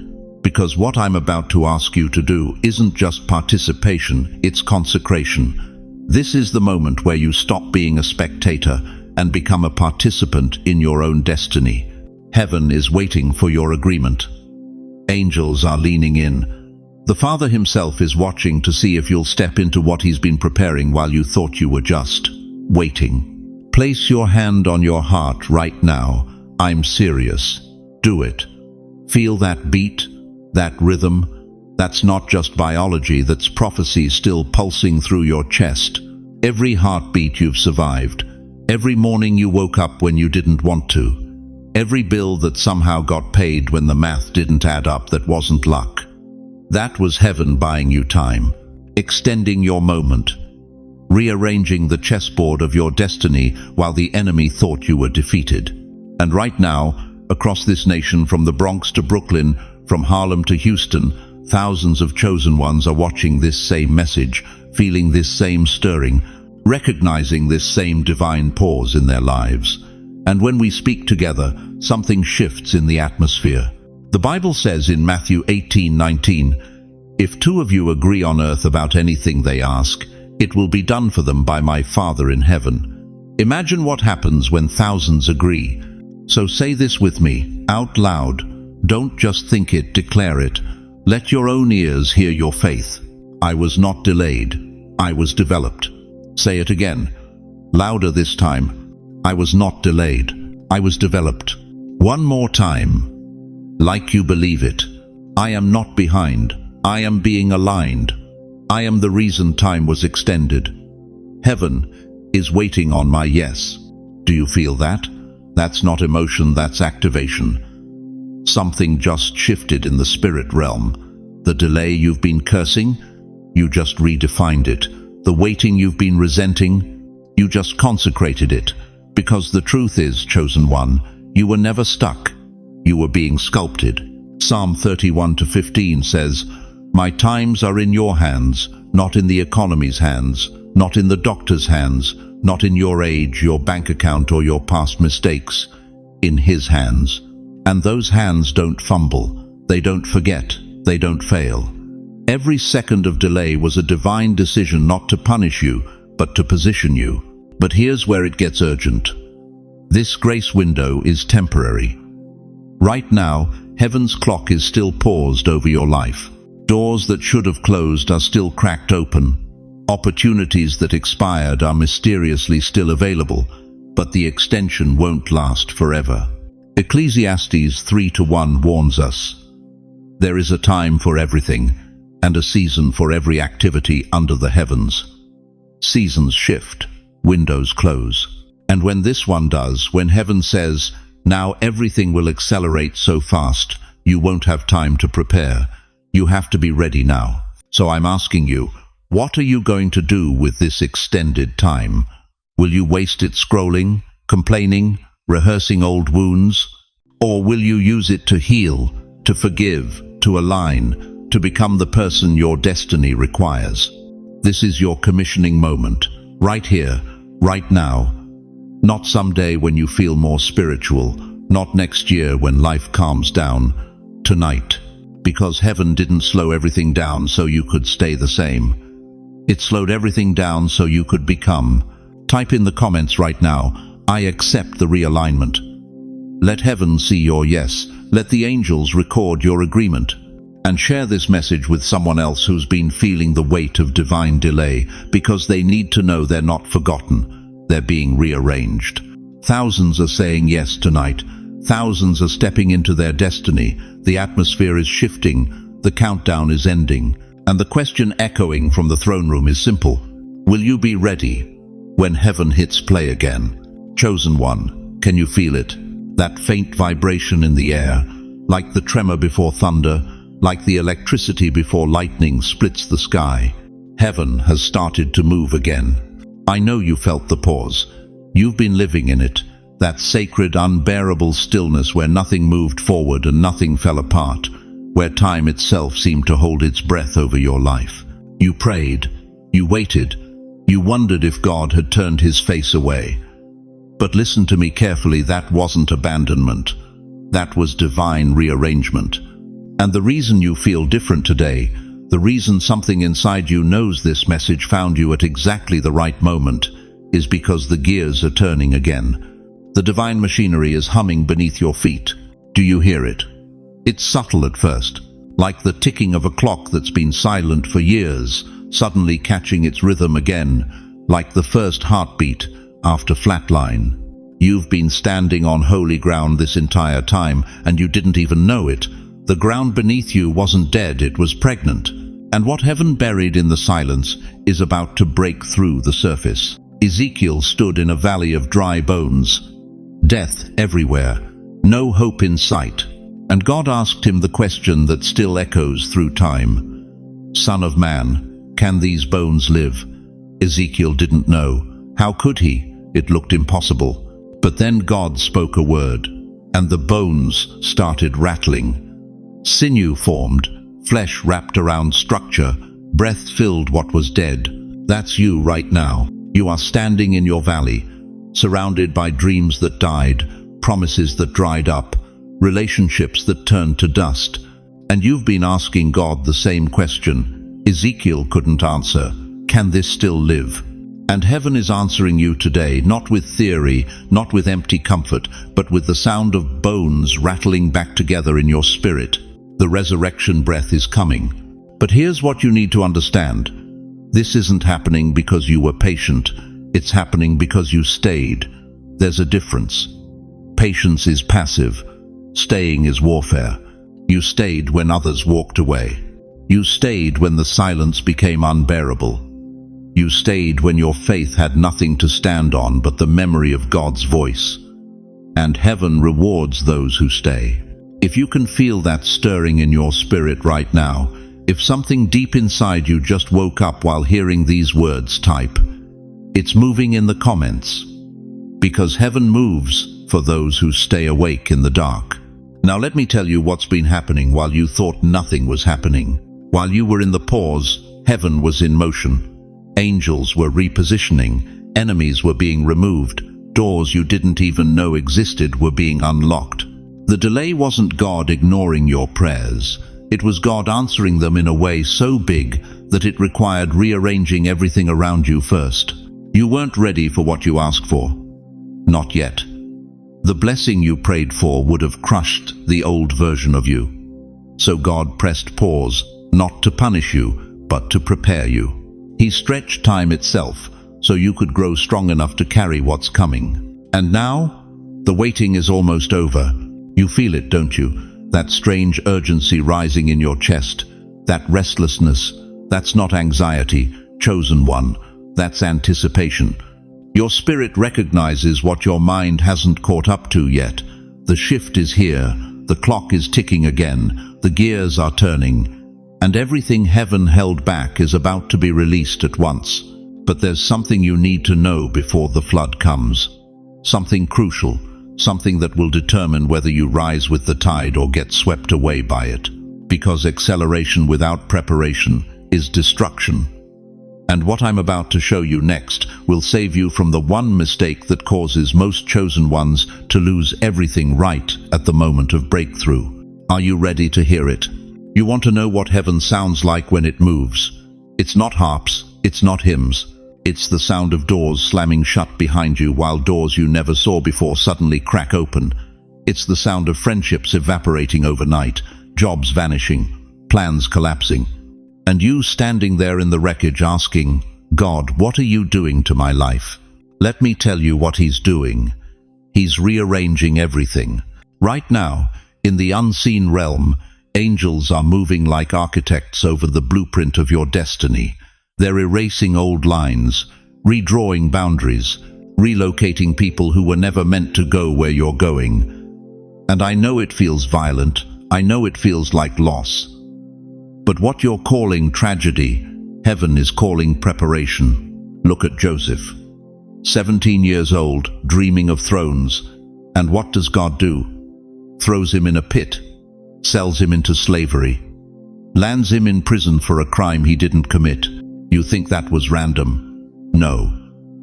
because what I'm about to ask you to do isn't just participation, it's consecration. This is the moment where you stop being a spectator and become a participant in your own destiny. Heaven is waiting for your agreement. Angels are leaning in. The Father Himself is watching to see if you'll step into what He's been preparing while you thought you were just waiting. Place your hand on your heart right now. I'm serious. Do it. Feel that beat, that rhythm. That's not just biology, that's prophecy still pulsing through your chest. Every heartbeat you've survived. Every morning you woke up when you didn't want to. Every bill that somehow got paid when the math didn't add up, that wasn't luck. That was heaven buying you time, extending your moment, rearranging the chessboard of your destiny while the enemy thought you were defeated. And right now, across this nation, from the Bronx to Brooklyn, from Harlem to Houston, thousands of chosen ones are watching this same message, feeling this same stirring, recognizing this same divine pause in their lives. And when we speak together, something shifts in the atmosphere. The Bible says in Matthew 18:19, "If two of you agree on earth about anything they ask, it will be done for them by my Father in heaven." Imagine what happens when thousands agree. So say this with me, out loud. Don't just think it, declare it. Let your own ears hear your faith. I was not delayed. I was developed. Say it again, louder this time. I was not delayed. I was developed. One more time. Like you believe it. I am not behind. I am being aligned. I am the reason time was extended. Heaven is waiting on my yes. Do you feel that? That's not emotion, that's activation. Something just shifted in the spirit realm. The delay you've been cursing, You just redefined it. The waiting you've been resenting, you just consecrated it. Because the truth is, chosen one, you were never stuck. You were being sculpted. Psalm 31:15 says, "My times are in your hands, not in the economy's hands, not in the doctor's hands, not in your age, your bank account, or your past mistakes. In his hands. And those hands don't fumble. They don't forget. They don't fail." Every second of delay was a divine decision not to punish you, but to position you. But here's where it gets urgent. This grace window is temporary. Right now, heaven's clock is still paused over your life. Doors that should have closed are still cracked open. Opportunities that expired are mysteriously still available, but the extension won't last forever. Ecclesiastes 3:1 warns us, "There is a time for everything, and a season for every activity under the heavens." Seasons shift, windows close. And when this one does, when heaven says, "Now everything will accelerate so fast, you won't have time to prepare. You have to be ready now." So I'm asking you, what are you going to do with this extended time? Will you waste it scrolling, complaining, rehearsing old wounds? Or will you use it to heal, to forgive, to align, to become the person your destiny requires? This is your commissioning moment, right here, right now. Not someday when you feel more spiritual, not next year when life calms down. Tonight. Because heaven didn't slow everything down so you could stay the same. It slowed everything down so you could become. Type in the comments right now, "I accept the realignment." Let heaven see your yes. Let the angels record your agreement. And share this message with someone else who's been feeling the weight of divine delay, because they need to know they're not forgotten. They're being rearranged. Thousands are saying yes tonight. Thousands are stepping into their destiny. The atmosphere is shifting. The countdown is ending. And the question echoing from the throne room is simple. Will you be ready when heaven hits play again? Chosen one, can you feel it? That faint vibration in the air, like the tremor before thunder, like the electricity before lightning splits the sky. Heaven has started to move again. I know you felt the pause. You've been living in it. That sacred, unbearable stillness where nothing moved forward and nothing fell apart, where time itself seemed to hold its breath over your life. You prayed, you waited, you wondered if God had turned his face away. But listen to me carefully, that wasn't abandonment. That was divine rearrangement. And the reason you feel different today, the reason something inside you knows this message found you at exactly the right moment, is because the gears are turning again. The divine machinery is humming beneath your feet. Do you hear it? It's subtle at first, like the ticking of a clock that's been silent for years, suddenly catching its rhythm again, like the first heartbeat after flatline. You've been standing on holy ground this entire time, and you didn't even know it. The ground beneath you wasn't dead, it was pregnant. And what heaven buried in the silence is about to break through the surface. Ezekiel stood in a valley of dry bones. Death everywhere, no hope in sight. And God asked him the question that still echoes through time. "Son of man, can these bones live?" Ezekiel didn't know. How could he? It looked impossible. But then God spoke a word, and the bones started rattling. Sinew formed, flesh wrapped around structure, breath filled what was dead. That's you right now. You are standing in your valley, surrounded by dreams that died, promises that dried up, relationships that turned to dust. And you've been asking God the same question. Ezekiel couldn't answer. Can this still live? And heaven is answering you today, not with theory, not with empty comfort, but with the sound of bones rattling back together in your spirit. The resurrection breath is coming. But here's what you need to understand. This isn't happening because you were patient. It's happening because you stayed. There's a difference. Patience is passive. Staying is warfare. You stayed when others walked away. You stayed when the silence became unbearable. You stayed when your faith had nothing to stand on but the memory of God's voice. And heaven rewards those who stay. If you can feel that stirring in your spirit right now, If something deep inside you just woke up while hearing these words, type, "It's moving" in the comments. Because heaven moves for those who stay awake in the dark. Now let me tell you what's been happening while you thought nothing was happening. While you were in the pause, heaven was in motion. Angels were repositioning, enemies were being removed, doors you didn't even know existed were being unlocked. The delay wasn't God ignoring your prayers. It was God answering them in a way so big that it required rearranging everything around you first. You weren't ready for what you asked for. Not yet. The blessing you prayed for would have crushed the old version of you. So God pressed pause, not to punish you, but to prepare you. He stretched time itself so you could grow strong enough to carry what's coming. And now, the waiting is almost over. You feel it, don't you? That strange urgency rising in your chest, that restlessness. That's not anxiety, chosen one. That's anticipation. Your spirit recognizes what your mind hasn't caught up to yet. The shift is here, the clock is ticking again, the gears are turning, and everything heaven held back is about to be released at once. But there's something you need to know before the flood comes. Something crucial, something that will determine whether you rise with the tide or get swept away by it. Because acceleration without preparation is destruction. And what I'm about to show you next will save you from the one mistake that causes most chosen ones to lose everything right at the moment of breakthrough. Are you ready to hear it? You want to know what heaven sounds like when it moves. It's not harps, it's not hymns. It's the sound of doors slamming shut behind you while doors you never saw before suddenly crack open. It's the sound of friendships evaporating overnight, jobs vanishing, plans collapsing. And you standing there in the wreckage asking, "God, what are you doing to my life?" Let me tell you what he's doing. He's rearranging everything. Right now, in the unseen realm, angels are moving like architects over the blueprint of your destiny. They're erasing old lines, redrawing boundaries, relocating people who were never meant to go where you're going. And I know it feels violent. I know it feels like loss. But what you're calling tragedy, heaven is calling preparation. Look at Joseph. 17 years old, dreaming of thrones. And what does God do? Throws him in a pit, sells him into slavery, lands him in prison for a crime he didn't commit. You think that was random? No,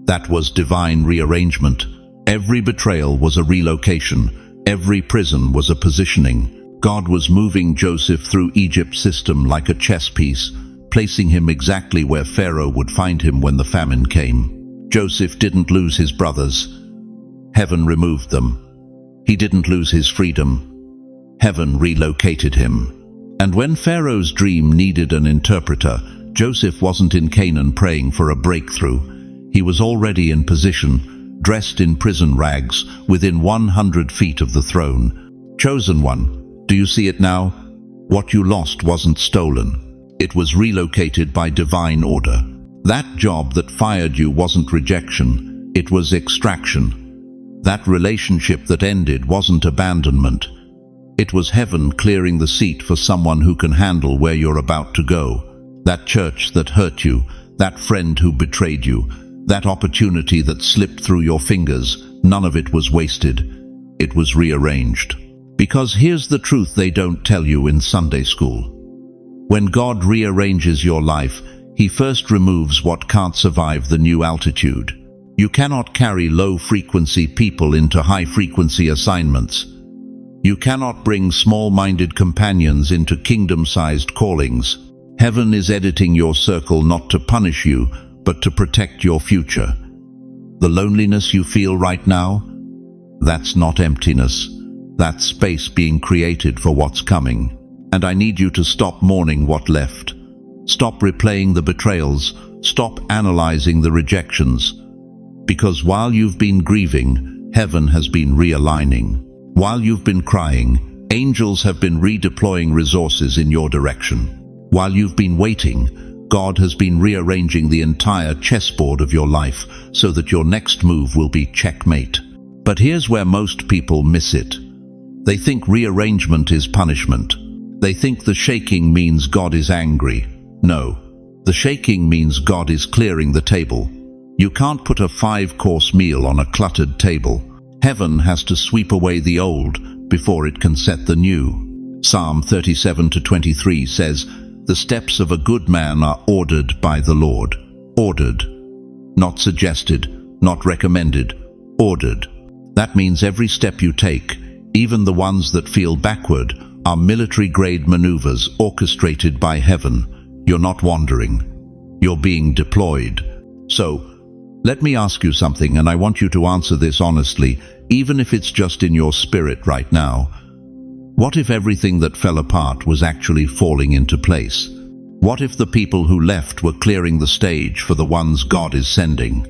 that was divine rearrangement. Every betrayal was a relocation. Every prison was a positioning. God was moving Joseph through Egypt's system like a chess piece, placing him exactly where Pharaoh would find him when the famine came. Joseph didn't lose his brothers. Heaven removed them. He didn't lose his freedom. Heaven relocated him. And when Pharaoh's dream needed an interpreter, Joseph wasn't in Canaan praying for a breakthrough. He was already in position, dressed in prison rags, within 100 feet of the throne. Chosen one. Do you see it now? What you lost wasn't stolen. It was relocated by divine order. That job that fired you wasn't rejection. It was extraction. That relationship that ended wasn't abandonment. It was heaven clearing the seat for someone who can handle where you're about to go. That church that hurt you, that friend who betrayed you, that opportunity that slipped through your fingers, none of it was wasted. It was rearranged. Because here's the truth they don't tell you in Sunday school. When God rearranges your life, he first removes what can't survive the new altitude. You cannot carry low-frequency people into high-frequency assignments. You cannot bring small-minded companions into kingdom-sized callings. Heaven is editing your circle not to punish you, but to protect your future. The loneliness you feel right now? That's not emptiness. That's space being created for what's coming. And I need you to stop mourning what left. Stop replaying the betrayals. Stop analyzing the rejections. Because while you've been grieving, heaven has been realigning. While you've been crying, angels have been redeploying resources in your direction. While you've been waiting, God has been rearranging the entire chessboard of your life so that your next move will be checkmate. But here's where most people miss it. They think rearrangement is punishment. They think the shaking means God is angry. No, the shaking means God is clearing the table. You can't put a 5-course meal on a cluttered table. Heaven has to sweep away the old before it can set the new. Psalm 37:23 says, "The steps of a good man are ordered by the Lord." Ordered. Not suggested, not recommended. Ordered. That means every step you take, even the ones that feel backward, are military-grade maneuvers orchestrated by heaven. You're not wandering. You're being deployed. So, let me ask you something, and I want you to answer this honestly, even if it's just in your spirit right now. What if everything that fell apart was actually falling into place? What if the people who left were clearing the stage for the ones God is sending?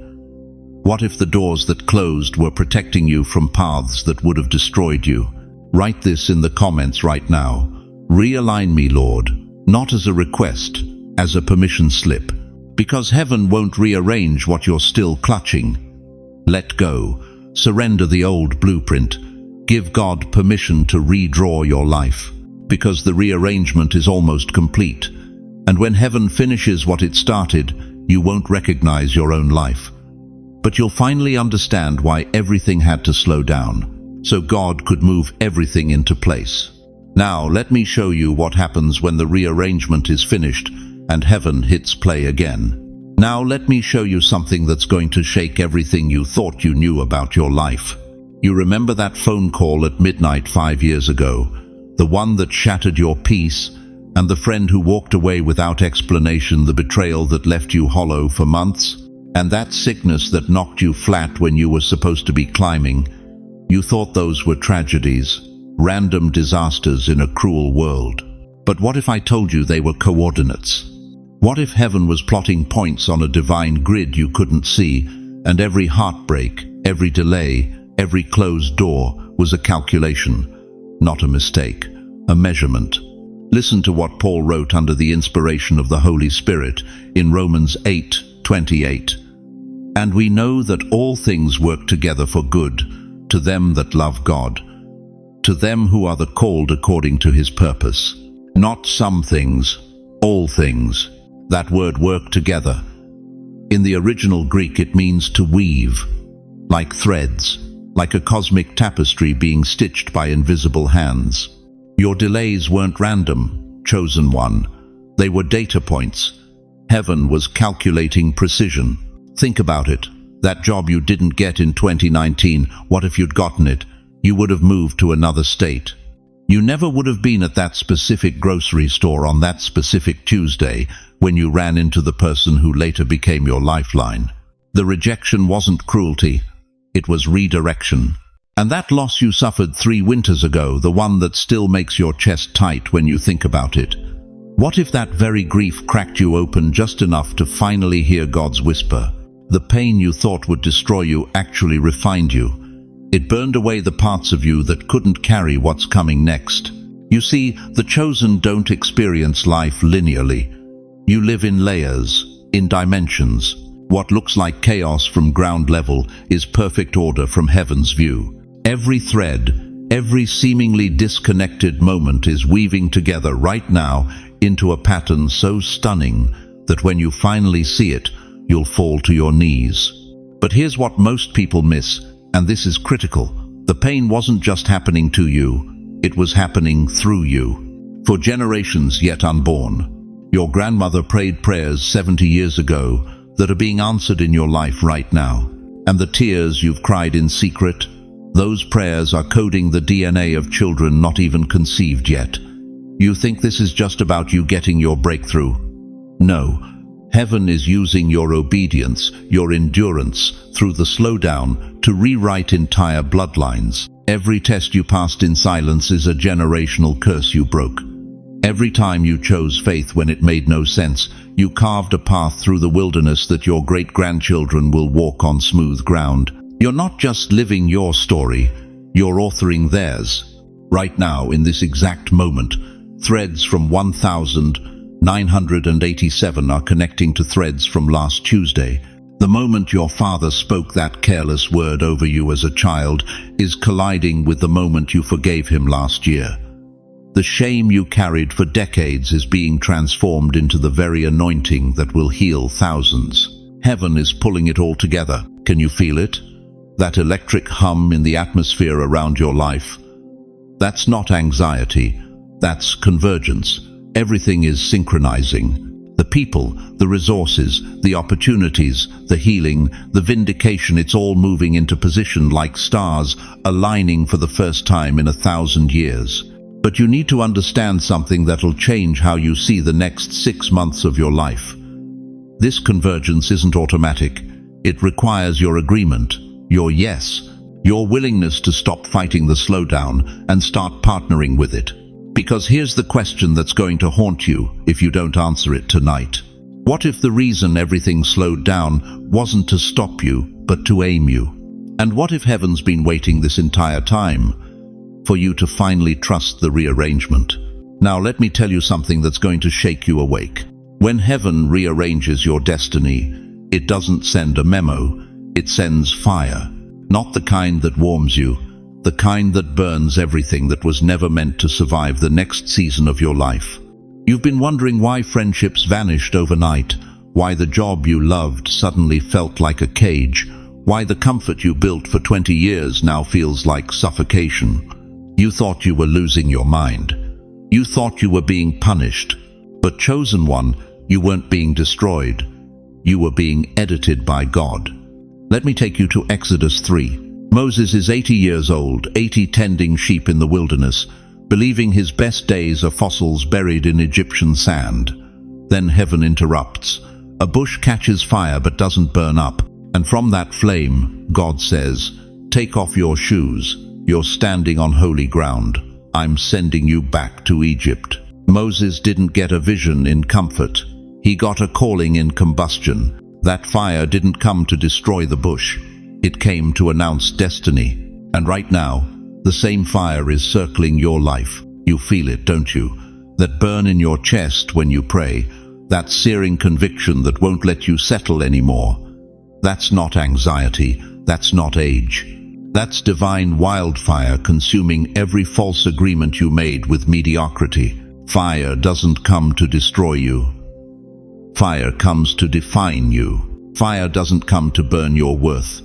What if the doors that closed were protecting you from paths that would have destroyed you? Write this in the comments right now. Realign me, Lord, not as a request, as a permission slip. Because heaven won't rearrange what you're still clutching. Let go. Surrender the old blueprint. Give God permission to redraw your life. Because the rearrangement is almost complete. And when heaven finishes what it started, you won't recognize your own life. But you'll finally understand why everything had to slow down, so God could move everything into place. Now, let me show you what happens when the rearrangement is finished and heaven hits play again. Now, let me show you something that's going to shake everything you thought you knew about your life. You remember that phone call at midnight 5 years ago, the one that shattered your peace, and the friend who walked away without explanation, the betrayal that left you hollow for months, and that sickness that knocked you flat when you were supposed to be climbing. You thought those were tragedies, random disasters in a cruel world. But what if I told you they were coordinates? What if heaven was plotting points on a divine grid you couldn't see, and every heartbreak, every delay, every closed door was a calculation, not a mistake, a measurement? Listen to what Paul wrote under the inspiration of the Holy Spirit in Romans 8:28. "And we know that all things work together for good, to them that love God, to them who are the called according to his purpose." Not some things, all things. That word "work together." In the original Greek it means to weave, like threads, like a cosmic tapestry being stitched by invisible hands. Your delays weren't random, chosen one. They were data points. Heaven was calculating precision. Think about it. That job you didn't get in 2019, what if you'd gotten it? You would have moved to another state. You never would have been at that specific grocery store on that specific Tuesday when you ran into the person who later became your lifeline. The rejection wasn't cruelty. It was redirection. And that loss you suffered 3 winters ago, the one that still makes your chest tight when you think about it. What if that very grief cracked you open just enough to finally hear God's whisper? The pain you thought would destroy you actually refined you. It burned away the parts of you that couldn't carry what's coming next. You see, the chosen don't experience life linearly. You live in layers, in dimensions. What looks like chaos from ground level is perfect order from heaven's view. Every thread, every seemingly disconnected moment is weaving together right now into a pattern so stunning that when you finally see it, you'll fall to your knees. But here's what most people miss, and this is critical. The pain wasn't just happening to you, it was happening through you. For generations yet unborn, your grandmother prayed prayers 70 years ago that are being answered in your life right now. And the tears you've cried in secret, those prayers are coding the DNA of children not even conceived yet. You think this is just about you getting your breakthrough? No. Heaven is using your obedience, your endurance, through the slowdown to rewrite entire bloodlines. Every test you passed in silence is a generational curse you broke. Every time you chose faith when it made no sense, you carved a path through the wilderness that your great-grandchildren will walk on smooth ground. You're not just living your story, you're authoring theirs. Right now, in this exact moment, threads from 1987 are connecting to threads from last Tuesday. The moment your father spoke that careless word over you as a child is colliding with the moment you forgave him last year. The shame you carried for decades is being transformed into the very anointing that will heal thousands. Heaven is pulling it all together. Can you feel it? That electric hum in the atmosphere around your life? That's not anxiety, that's convergence. Everything is synchronizing. The people, the resources, the opportunities, the healing, the vindication, it's all moving into position like stars, aligning for the first time in 1,000 years. But you need to understand something that'll change how you see the next 6 months of your life. This convergence isn't automatic. It requires your agreement, your yes, your willingness to stop fighting the slowdown and start partnering with it. Because here's the question that's going to haunt you if you don't answer it tonight. What if the reason everything slowed down wasn't to stop you, but to aim you? And what if heaven's been waiting this entire time for you to finally trust the rearrangement? Now let me tell you something that's going to shake you awake. When heaven rearranges your destiny, it doesn't send a memo, it sends fire. Not the kind that warms you, the kind that burns everything that was never meant to survive the next season of your life. You've been wondering why friendships vanished overnight, why the job you loved suddenly felt like a cage, why the comfort you built for 20 years now feels like suffocation. You thought you were losing your mind. You thought you were being punished. But chosen one, you weren't being destroyed. You were being edited by God. Let me take you to Exodus 3. Moses is 80 years old, 80 tending sheep in the wilderness, believing his best days are fossils buried in Egyptian sand. Then heaven interrupts. A bush catches fire but doesn't burn up, and from that flame, God says, "Take off your shoes. You're standing on holy ground. I'm sending you back to Egypt." Moses didn't get a vision in comfort. He got a calling in combustion. That fire didn't come to destroy the bush. It came to announce destiny. And right now, the same fire is circling your life. You feel it, don't you? That burn in your chest when you pray. That searing conviction that won't let you settle anymore. That's not anxiety. That's not age. That's divine wildfire consuming every false agreement you made with mediocrity. Fire doesn't come to destroy you. Fire comes to define you. Fire doesn't come to burn your worth.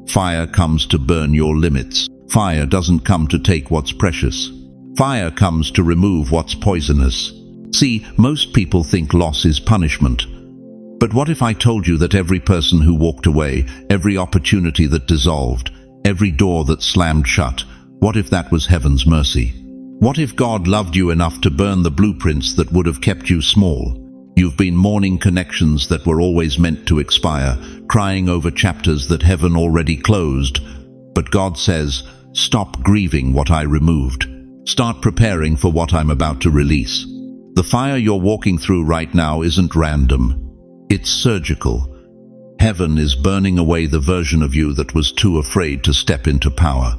Fire comes to burn your limits. Fire doesn't come to take what's precious. Fire comes to remove what's poisonous. See, most people think loss is punishment. But what if I told you that every person who walked away, every opportunity that dissolved, every door that slammed shut, what if that was heaven's mercy? What if God loved you enough to burn the blueprints that would have kept you small? You've been mourning connections that were always meant to expire, crying over chapters that heaven already closed. But God says, stop grieving what I removed. Start preparing for what I'm about to release. The fire you're walking through right now isn't random. It's surgical. Heaven is burning away the version of you that was too afraid to step into power.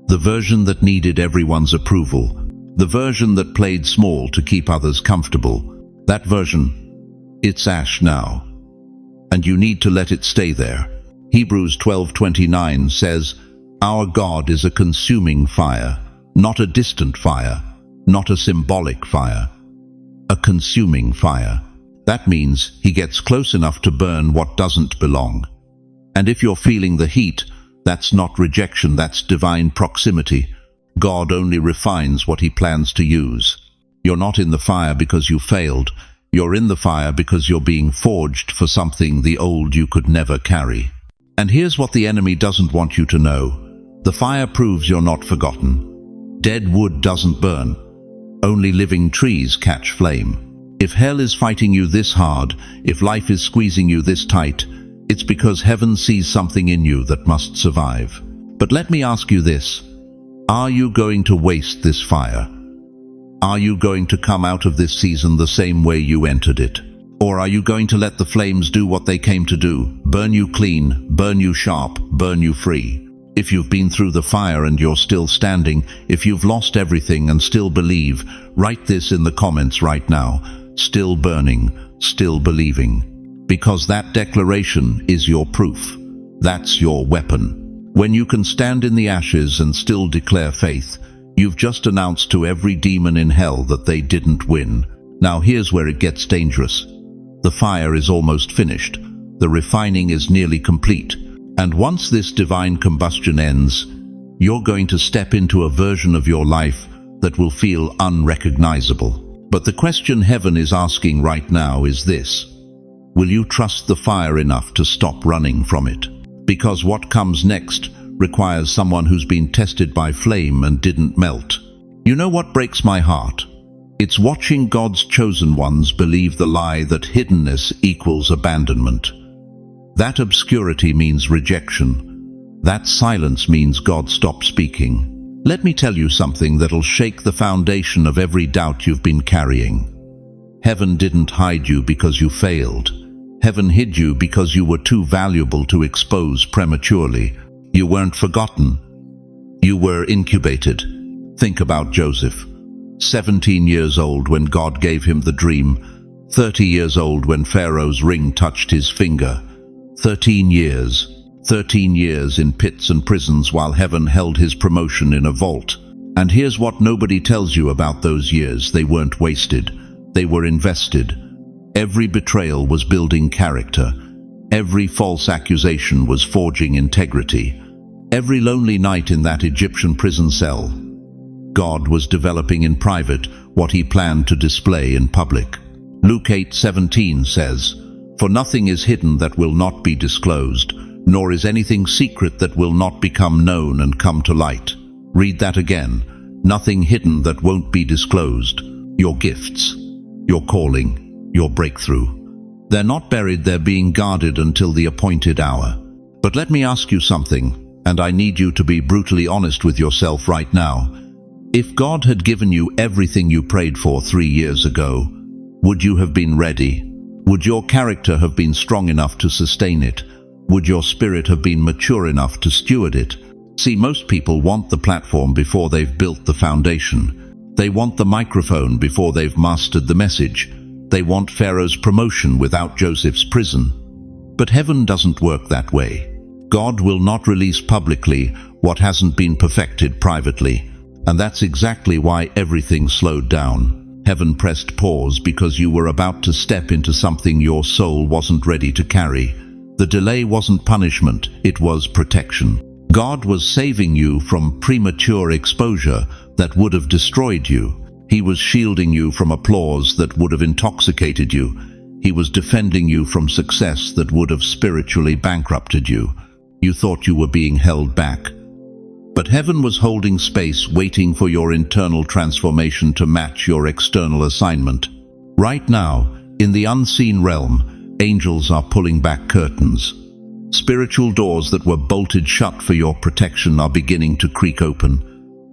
The version that needed everyone's approval. The version that played small to keep others comfortable. That version, it's ash now. And you need to let it stay there. Hebrews 12:29 says, "Our God is a consuming fire, not a distant fire, not a symbolic fire. A consuming fire." That means he gets close enough to burn what doesn't belong. And if you're feeling the heat, that's not rejection, that's divine proximity. God only refines what he plans to use. You're not in the fire because you failed. You're in the fire because you're being forged for something the old you could never carry. And here's what the enemy doesn't want you to know. The fire proves you're not forgotten. Dead wood doesn't burn. Only living trees catch flame. If hell is fighting you this hard, if life is squeezing you this tight, it's because heaven sees something in you that must survive. But let me ask you this. Are you going to waste this fire? Are you going to come out of this season the same way you entered it? Or are you going to let the flames do what they came to do? Burn you clean, burn you sharp, burn you free. If you've been through the fire and you're still standing, if you've lost everything and still believe, write this in the comments right now. Still burning, still believing. Because that declaration is your proof. That's your weapon. When you can stand in the ashes and still declare faith, You've just announced to every demon in hell that they didn't win. Now here's where it gets dangerous. The fire is almost finished. The refining is nearly complete. And once this divine combustion ends, you're going to step into a version of your life that will feel unrecognizable. But the question heaven is asking right now is this: will you trust the fire enough to stop running from it? Because what comes next requires someone who's been tested by flame and didn't melt. You know what breaks my heart? It's watching God's chosen ones believe the lie that hiddenness equals abandonment. That obscurity means rejection. That silence means God stopped speaking. Let me tell you something that'll shake the foundation of every doubt you've been carrying. Heaven didn't hide you because you failed. Heaven hid you because you were too valuable to expose prematurely. You weren't forgotten. You were incubated. Think about Joseph. 17 years old when God gave him the dream. 30 years old when Pharaoh's ring touched his finger. 13 years. 13 years in pits and prisons while heaven held his promotion in a vault. And here's what nobody tells you about those years: they weren't wasted. They were invested. Every betrayal was building character. Every false accusation was forging integrity. Every lonely night in that Egyptian prison cell, God was developing in private what he planned to display in public. Luke 8:17 says, "For nothing is hidden that will not be disclosed, nor is anything secret that will not become known and come to light." Read that again. Nothing hidden that won't be disclosed. Your gifts, your calling, your breakthrough. They're not buried, they're being guarded until the appointed hour. But let me ask you something, and I need you to be brutally honest with yourself right now. If God had given you everything you prayed for 3 years ago, would you have been ready? Would your character have been strong enough to sustain it? Would your spirit have been mature enough to steward it? See, most people want the platform before they've built the foundation. They want the microphone before they've mastered the message. They want Pharaoh's promotion without Joseph's prison. But heaven doesn't work that way. God will not release publicly what hasn't been perfected privately. And that's exactly why everything slowed down. Heaven pressed pause because you were about to step into something your soul wasn't ready to carry. The delay wasn't punishment, it was protection. God was saving you from premature exposure that would have destroyed you. He was shielding you from applause that would have intoxicated you. He was defending you from success that would have spiritually bankrupted you. You thought you were being held back. But heaven was holding space, waiting for your internal transformation to match your external assignment. Right now, in the unseen realm, angels are pulling back curtains. Spiritual doors that were bolted shut for your protection are beginning to creak open.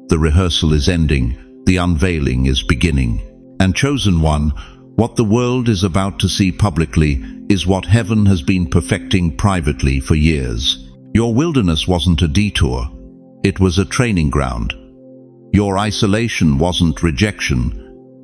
The rehearsal is ending. The unveiling is beginning. And chosen one, what the world is about to see publicly is what heaven has been perfecting privately for years. Your wilderness wasn't a detour. It was a training ground. Your isolation wasn't rejection.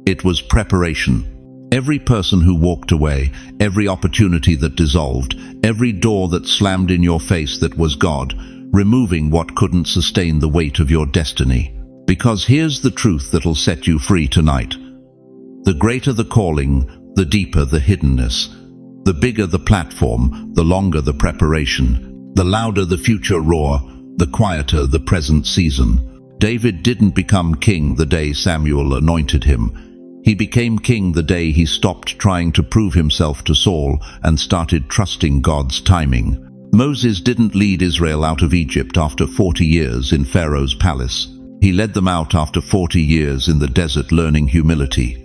It was preparation. Every person who walked away, every opportunity that dissolved, every door that slammed in your face that was God, removing what couldn't sustain the weight of your destiny. Because here's the truth that'll set you free tonight. The greater the calling, the deeper the hiddenness. The bigger the platform, the longer the preparation. The louder the future roar, the quieter the present season. David didn't become king the day Samuel anointed him. He became king the day he stopped trying to prove himself to Saul and started trusting God's timing. Moses didn't lead Israel out of Egypt after 40 years in Pharaoh's palace. He led them out after 40 years in the desert learning humility.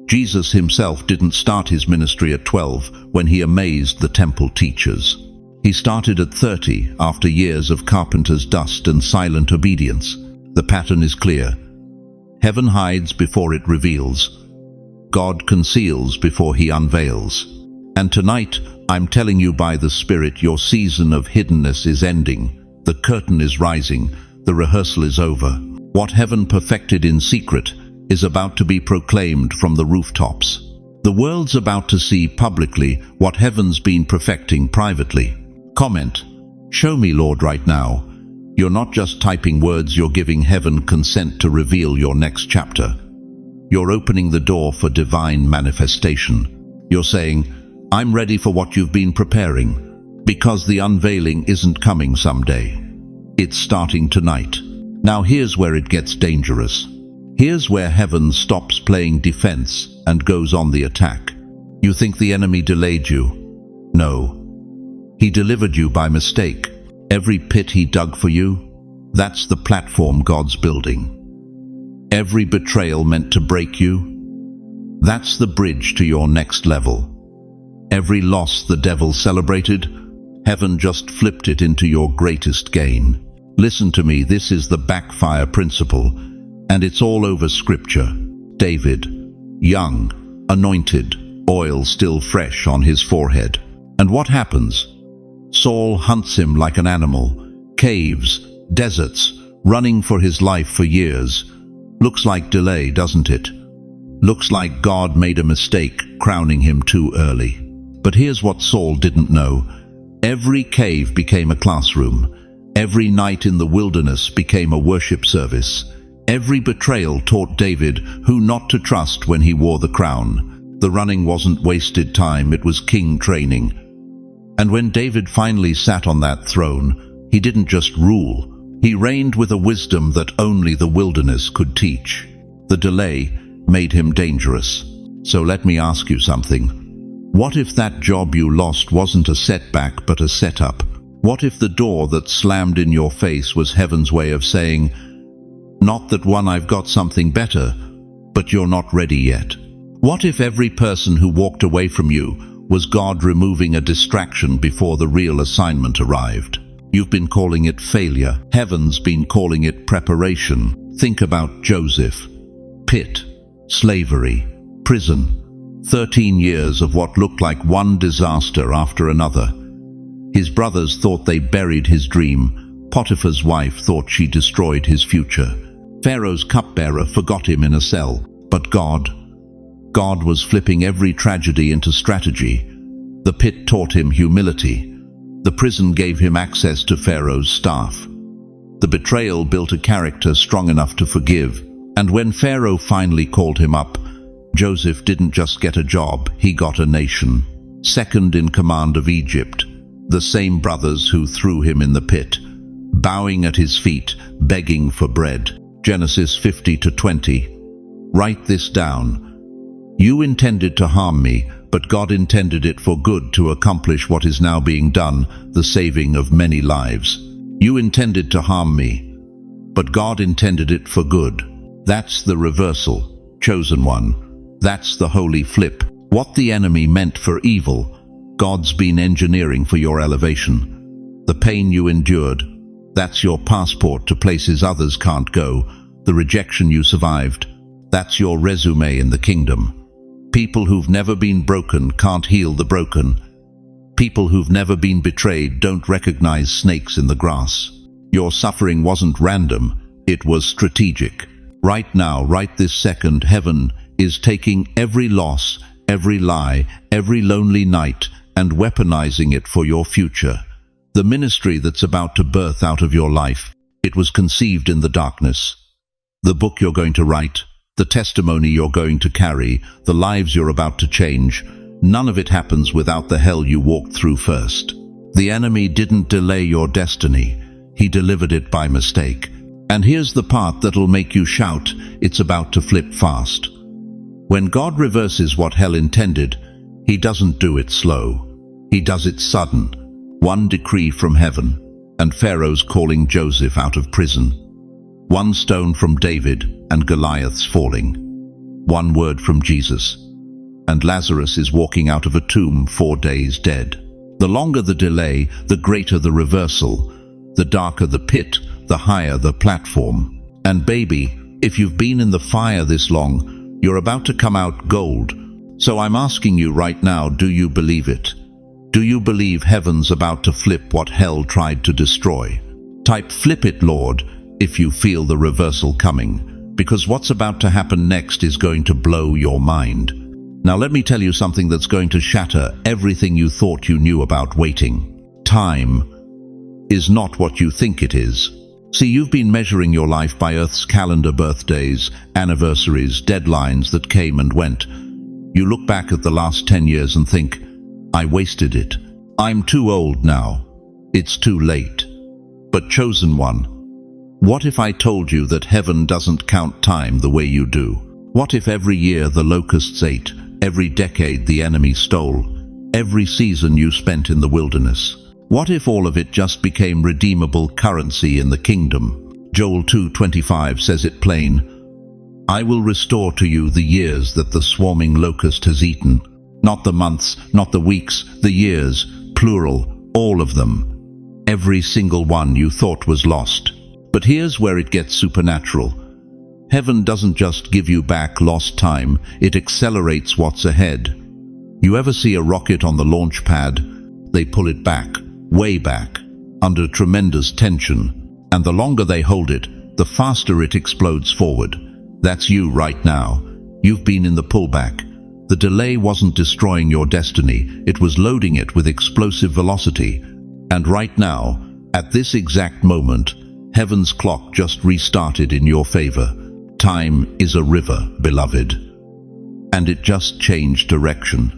Jesus himself didn't start his ministry at 12 when he amazed the temple teachers. He started at 30 after years of carpenter's dust and silent obedience. The pattern is clear. Heaven hides before it reveals. God conceals before he unveils. And tonight, I'm telling you by the Spirit, your season of hiddenness is ending. The curtain is rising. The rehearsal is over. What heaven perfected in secret is about to be proclaimed from the rooftops. The world's about to see publicly what heaven's been perfecting privately. Comment, "Show me, Lord, right now." You're not just typing words, you're giving heaven consent to reveal your next chapter. You're opening the door for divine manifestation. You're saying, I'm ready for what you've been preparing, because the unveiling isn't coming someday. It's starting tonight. Now here's where it gets dangerous. Here's where heaven stops playing defense and goes on the attack. You think the enemy delayed you? No. He delivered you by mistake. Every pit he dug for you, that's the platform God's building. Every betrayal meant to break you, that's the bridge to your next level. Every loss the devil celebrated, heaven just flipped it into your greatest gain. Listen to me, this is the backfire principle, and it's all over Scripture. David, young, anointed, oil still fresh on his forehead. And what happens? Saul hunts him like an animal. Caves, deserts, running for his life for years. Looks like delay, doesn't it? Looks like God made a mistake, crowning him too early. But here's what Saul didn't know. Every cave became a classroom. Every night in the wilderness became a worship service. Every betrayal taught David who not to trust when he wore the crown. The running wasn't wasted time, it was king training. And when David finally sat on that throne, he didn't just rule. He reigned with a wisdom that only the wilderness could teach. The delay made him dangerous. So let me ask you something. What if that job you lost wasn't a setback but a setup? What if the door that slammed in your face was heaven's way of saying, not that one, I've got something better, but you're not ready yet? What if every person who walked away from you was God removing a distraction before the real assignment arrived? You've been calling it failure. Heaven's been calling it preparation. Think about Joseph. Pit, slavery, prison. 13 years of what looked like one disaster after another. His brothers thought they buried his dream. Potiphar's wife thought she destroyed his future. Pharaoh's cupbearer forgot him in a cell. But God was flipping every tragedy into strategy. The pit taught him humility. The prison gave him access to Pharaoh's staff. The betrayal built a character strong enough to forgive. And when Pharaoh finally called him up, Joseph didn't just get a job, he got a nation. Second in command of Egypt. The same brothers who threw him in the pit, bowing at his feet, begging for bread. Genesis 50-20. Write this down. You intended to harm me, but God intended it for good to accomplish what is now being done, the saving of many lives. You intended to harm me, but God intended it for good. That's the reversal, chosen one. That's the holy flip. What the enemy meant for evil, God's been engineering for your elevation. The pain you endured, that's your passport to places others can't go. The rejection you survived, that's your resume in the kingdom. People who've never been broken can't heal the broken. People who've never been betrayed don't recognize snakes in the grass. Your suffering wasn't random, it was strategic. Right now, right this second, heaven is taking every loss, every lie, every lonely night, and weaponizing it for your future. The ministry that's about to birth out of your life, it was conceived in the darkness. The book you're going to write, the testimony you're going to carry, the lives you're about to change, none of it happens without the hell you walked through first. The enemy didn't delay your destiny, he delivered it by mistake. And here's the part that'll make you shout, it's about to flip fast. When God reverses what hell intended, he doesn't do it slow. He does it sudden. One decree from heaven, and Pharaoh's calling Joseph out of prison. One stone from David, and Goliath's falling. One word from Jesus, and Lazarus is walking out of a tomb 4 days dead. The longer the delay, the greater the reversal. The darker the pit, the higher the platform. And baby, if you've been in the fire this long, you're about to come out gold. So I'm asking you right now, do you believe it? Do you believe heaven's about to flip what hell tried to destroy? Type "Flip it, Lord," if you feel the reversal coming, because what's about to happen next is going to blow your mind. Now let me tell you something that's going to shatter everything you thought you knew about waiting. Time is not what you think it is. See, you've been measuring your life by Earth's calendar, birthdays, anniversaries, deadlines that came and went. You look back at the last 10 years and think, I wasted it. I'm too old now. It's too late. But chosen one, what if I told you that heaven doesn't count time the way you do? What if every year the locusts ate, every decade the enemy stole, every season you spent in the wilderness? What if all of it just became redeemable currency in the kingdom? Joel 2:25 says it plain, I will restore to you the years that the swarming locust has eaten. Not the months, not the weeks, the years, plural, all of them. Every single one you thought was lost. But here's where it gets supernatural. Heaven doesn't just give you back lost time, it accelerates what's ahead. You ever see a rocket on the launch pad? They pull it back, way back, under tremendous tension. And the longer they hold it, the faster it explodes forward. That's you right now. You've been in the pullback. The delay wasn't destroying your destiny, it was loading it with explosive velocity. And right now, at this exact moment, heaven's clock just restarted in your favor. Time is a river, beloved. And it just changed direction.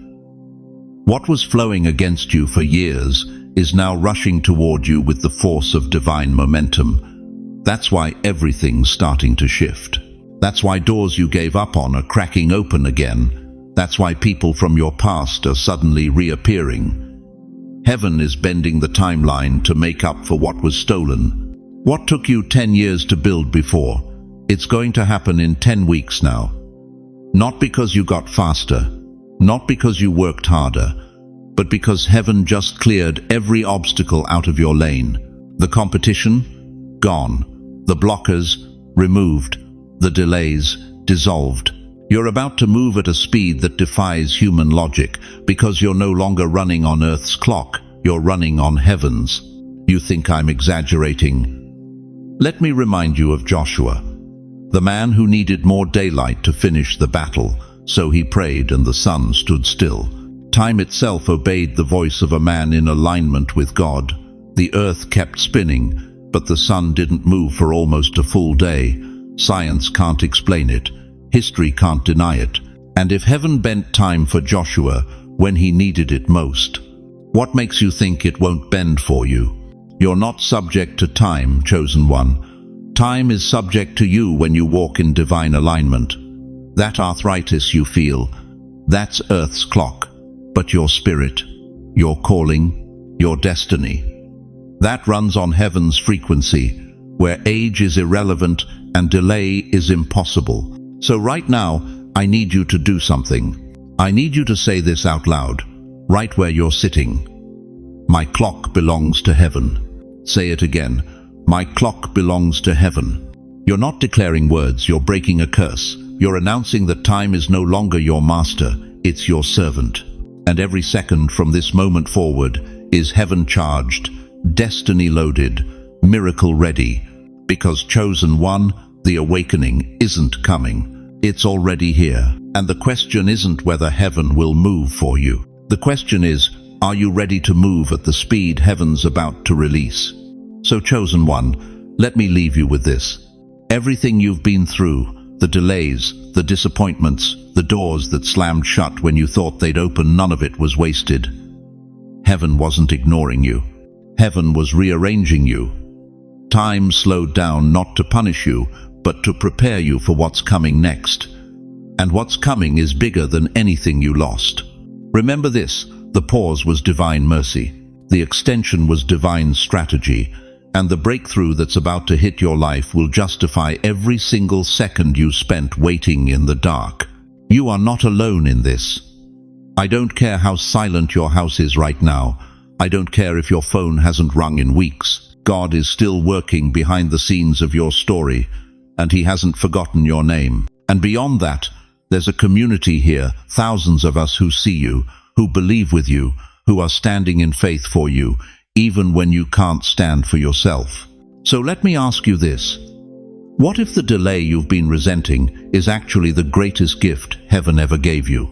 What was flowing against you for years is now rushing toward you with the force of divine momentum. That's why everything's starting to shift. That's why doors you gave up on are cracking open again. That's why people from your past are suddenly reappearing. Heaven is bending the timeline to make up for what was stolen. What took you 10 years to build before? It's going to happen in 10 weeks now. Not because you got faster, not because you worked harder, but because heaven just cleared every obstacle out of your lane. The competition? Gone. The blockers? Removed. The delays? Dissolved. You're about to move at a speed that defies human logic, because you're no longer running on Earth's clock, you're running on heaven's. You think I'm exaggerating? Let me remind you of Joshua, the man who needed more daylight to finish the battle, so he prayed and the sun stood still. Time itself obeyed the voice of a man in alignment with God. The earth kept spinning, but the sun didn't move for almost a full day. Science can't explain it. History can't deny it. And if heaven bent time for Joshua when he needed it most, what makes you think it won't bend for you? You're not subject to time, chosen one. Time is subject to you when you walk in divine alignment. That arthritis you feel, that's Earth's clock. But your spirit, your calling, your destiny, that runs on heaven's frequency, where age is irrelevant and delay is impossible. So right now, I need you to do something. I need you to say this out loud, right where you're sitting. My clock belongs to heaven. Say it again. My clock belongs to heaven. You're not declaring words, you're breaking a curse. You're announcing that time is no longer your master, it's your servant. And every second from this moment forward is heaven charged, destiny loaded, miracle ready. Because chosen one, the awakening isn't coming. It's already here. And the question isn't whether heaven will move for you. The question is, are you ready to move at the speed heaven's about to release? So chosen one, let me leave you with this. Everything you've been through, the delays, the disappointments, the doors that slammed shut when you thought they'd open, none of it was wasted. Heaven wasn't ignoring you. Heaven was rearranging you. Time slowed down not to punish you, but to prepare you for what's coming next. And what's coming is bigger than anything you lost. Remember this, the pause was divine mercy. The extension was divine strategy. And the breakthrough that's about to hit your life will justify every single second you spent waiting in the dark. You are not alone in this. I don't care how silent your house is right now. I don't care if your phone hasn't rung in weeks. God is still working behind the scenes of your story, and He hasn't forgotten your name. And beyond that, there's a community here, thousands of us who see you, who believe with you, who are standing in faith for you, even when you can't stand for yourself. So let me ask you this. What if the delay you've been resenting is actually the greatest gift heaven ever gave you?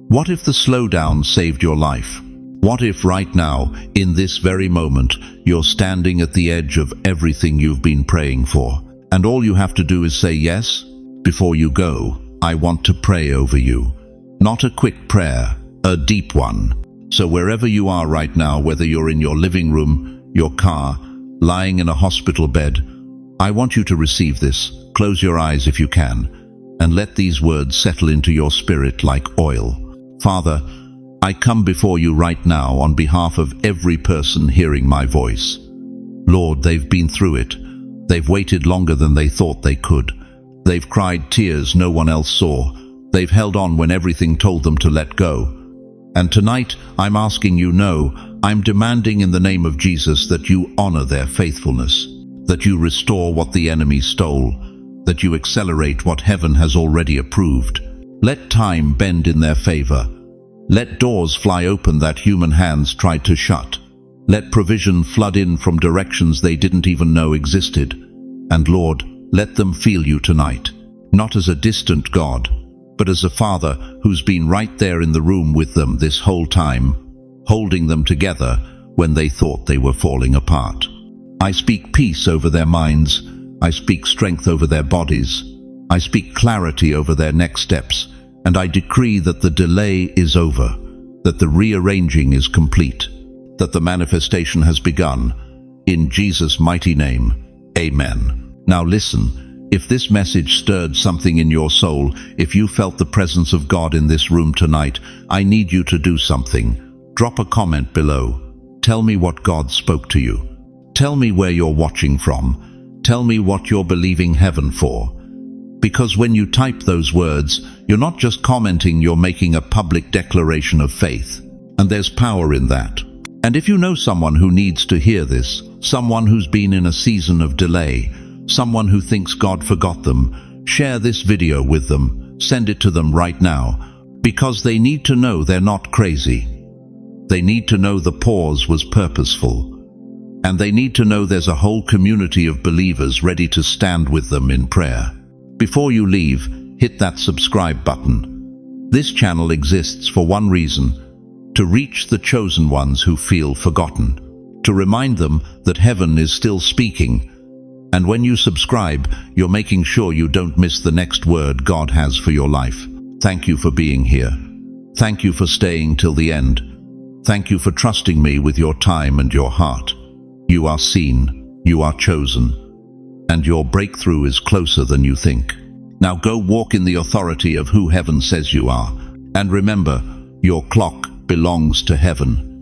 What if the slowdown saved your life? What if right now, in this very moment, you're standing at the edge of everything you've been praying for, and all you have to do is say yes? Before you go, I want to pray over you. Not a quick prayer, a deep one. So wherever you are right now, whether you're in your living room, your car, lying in a hospital bed, I want you to receive this. Close your eyes if you can, and let these words settle into your spirit like oil. Father, I come before you right now on behalf of every person hearing my voice. Lord, they've been through it. They've waited longer than they thought they could. They've cried tears no one else saw. They've held on when everything told them to let go. And tonight, I'm asking you, I'm demanding in the name of Jesus that you honor their faithfulness, that you restore what the enemy stole, that you accelerate what heaven has already approved. Let time bend in their favor. Let doors fly open that human hands tried to shut. Let provision flood in from directions they didn't even know existed. And Lord, let them feel you tonight, not as a distant God, but as a Father who's been right there in the room with them this whole time, holding them together when they thought they were falling apart. I speak peace over their minds. I speak strength over their bodies. I speak clarity over their next steps. And I decree that the delay is over, that the rearranging is complete, that the manifestation has begun. In Jesus' mighty name, amen. Now listen, if this message stirred something in your soul, if you felt the presence of God in this room tonight, I need you to do something. Drop a comment below. Tell me what God spoke to you. Tell me where you're watching from. Tell me what you're believing heaven for. Because when you type those words, you're not just commenting, you're making a public declaration of faith. And there's power in that. And if you know someone who needs to hear this, someone who's been in a season of delay, someone who thinks God forgot them, share this video with them, send it to them right now, because they need to know they're not crazy. They need to know the pause was purposeful. And they need to know there's a whole community of believers ready to stand with them in prayer. Before you leave, hit that subscribe button. This channel exists for one reason: to reach the chosen ones who feel forgotten, to remind them that heaven is still speaking. And when you subscribe, you're making sure you don't miss the next word God has for your life. Thank you for being here. Thank you for staying till the end. Thank you for trusting me with your time and your heart. You are seen, you are chosen, and your breakthrough is closer than you think. Now go walk in the authority of who heaven says you are. And remember, your clock belongs to heaven.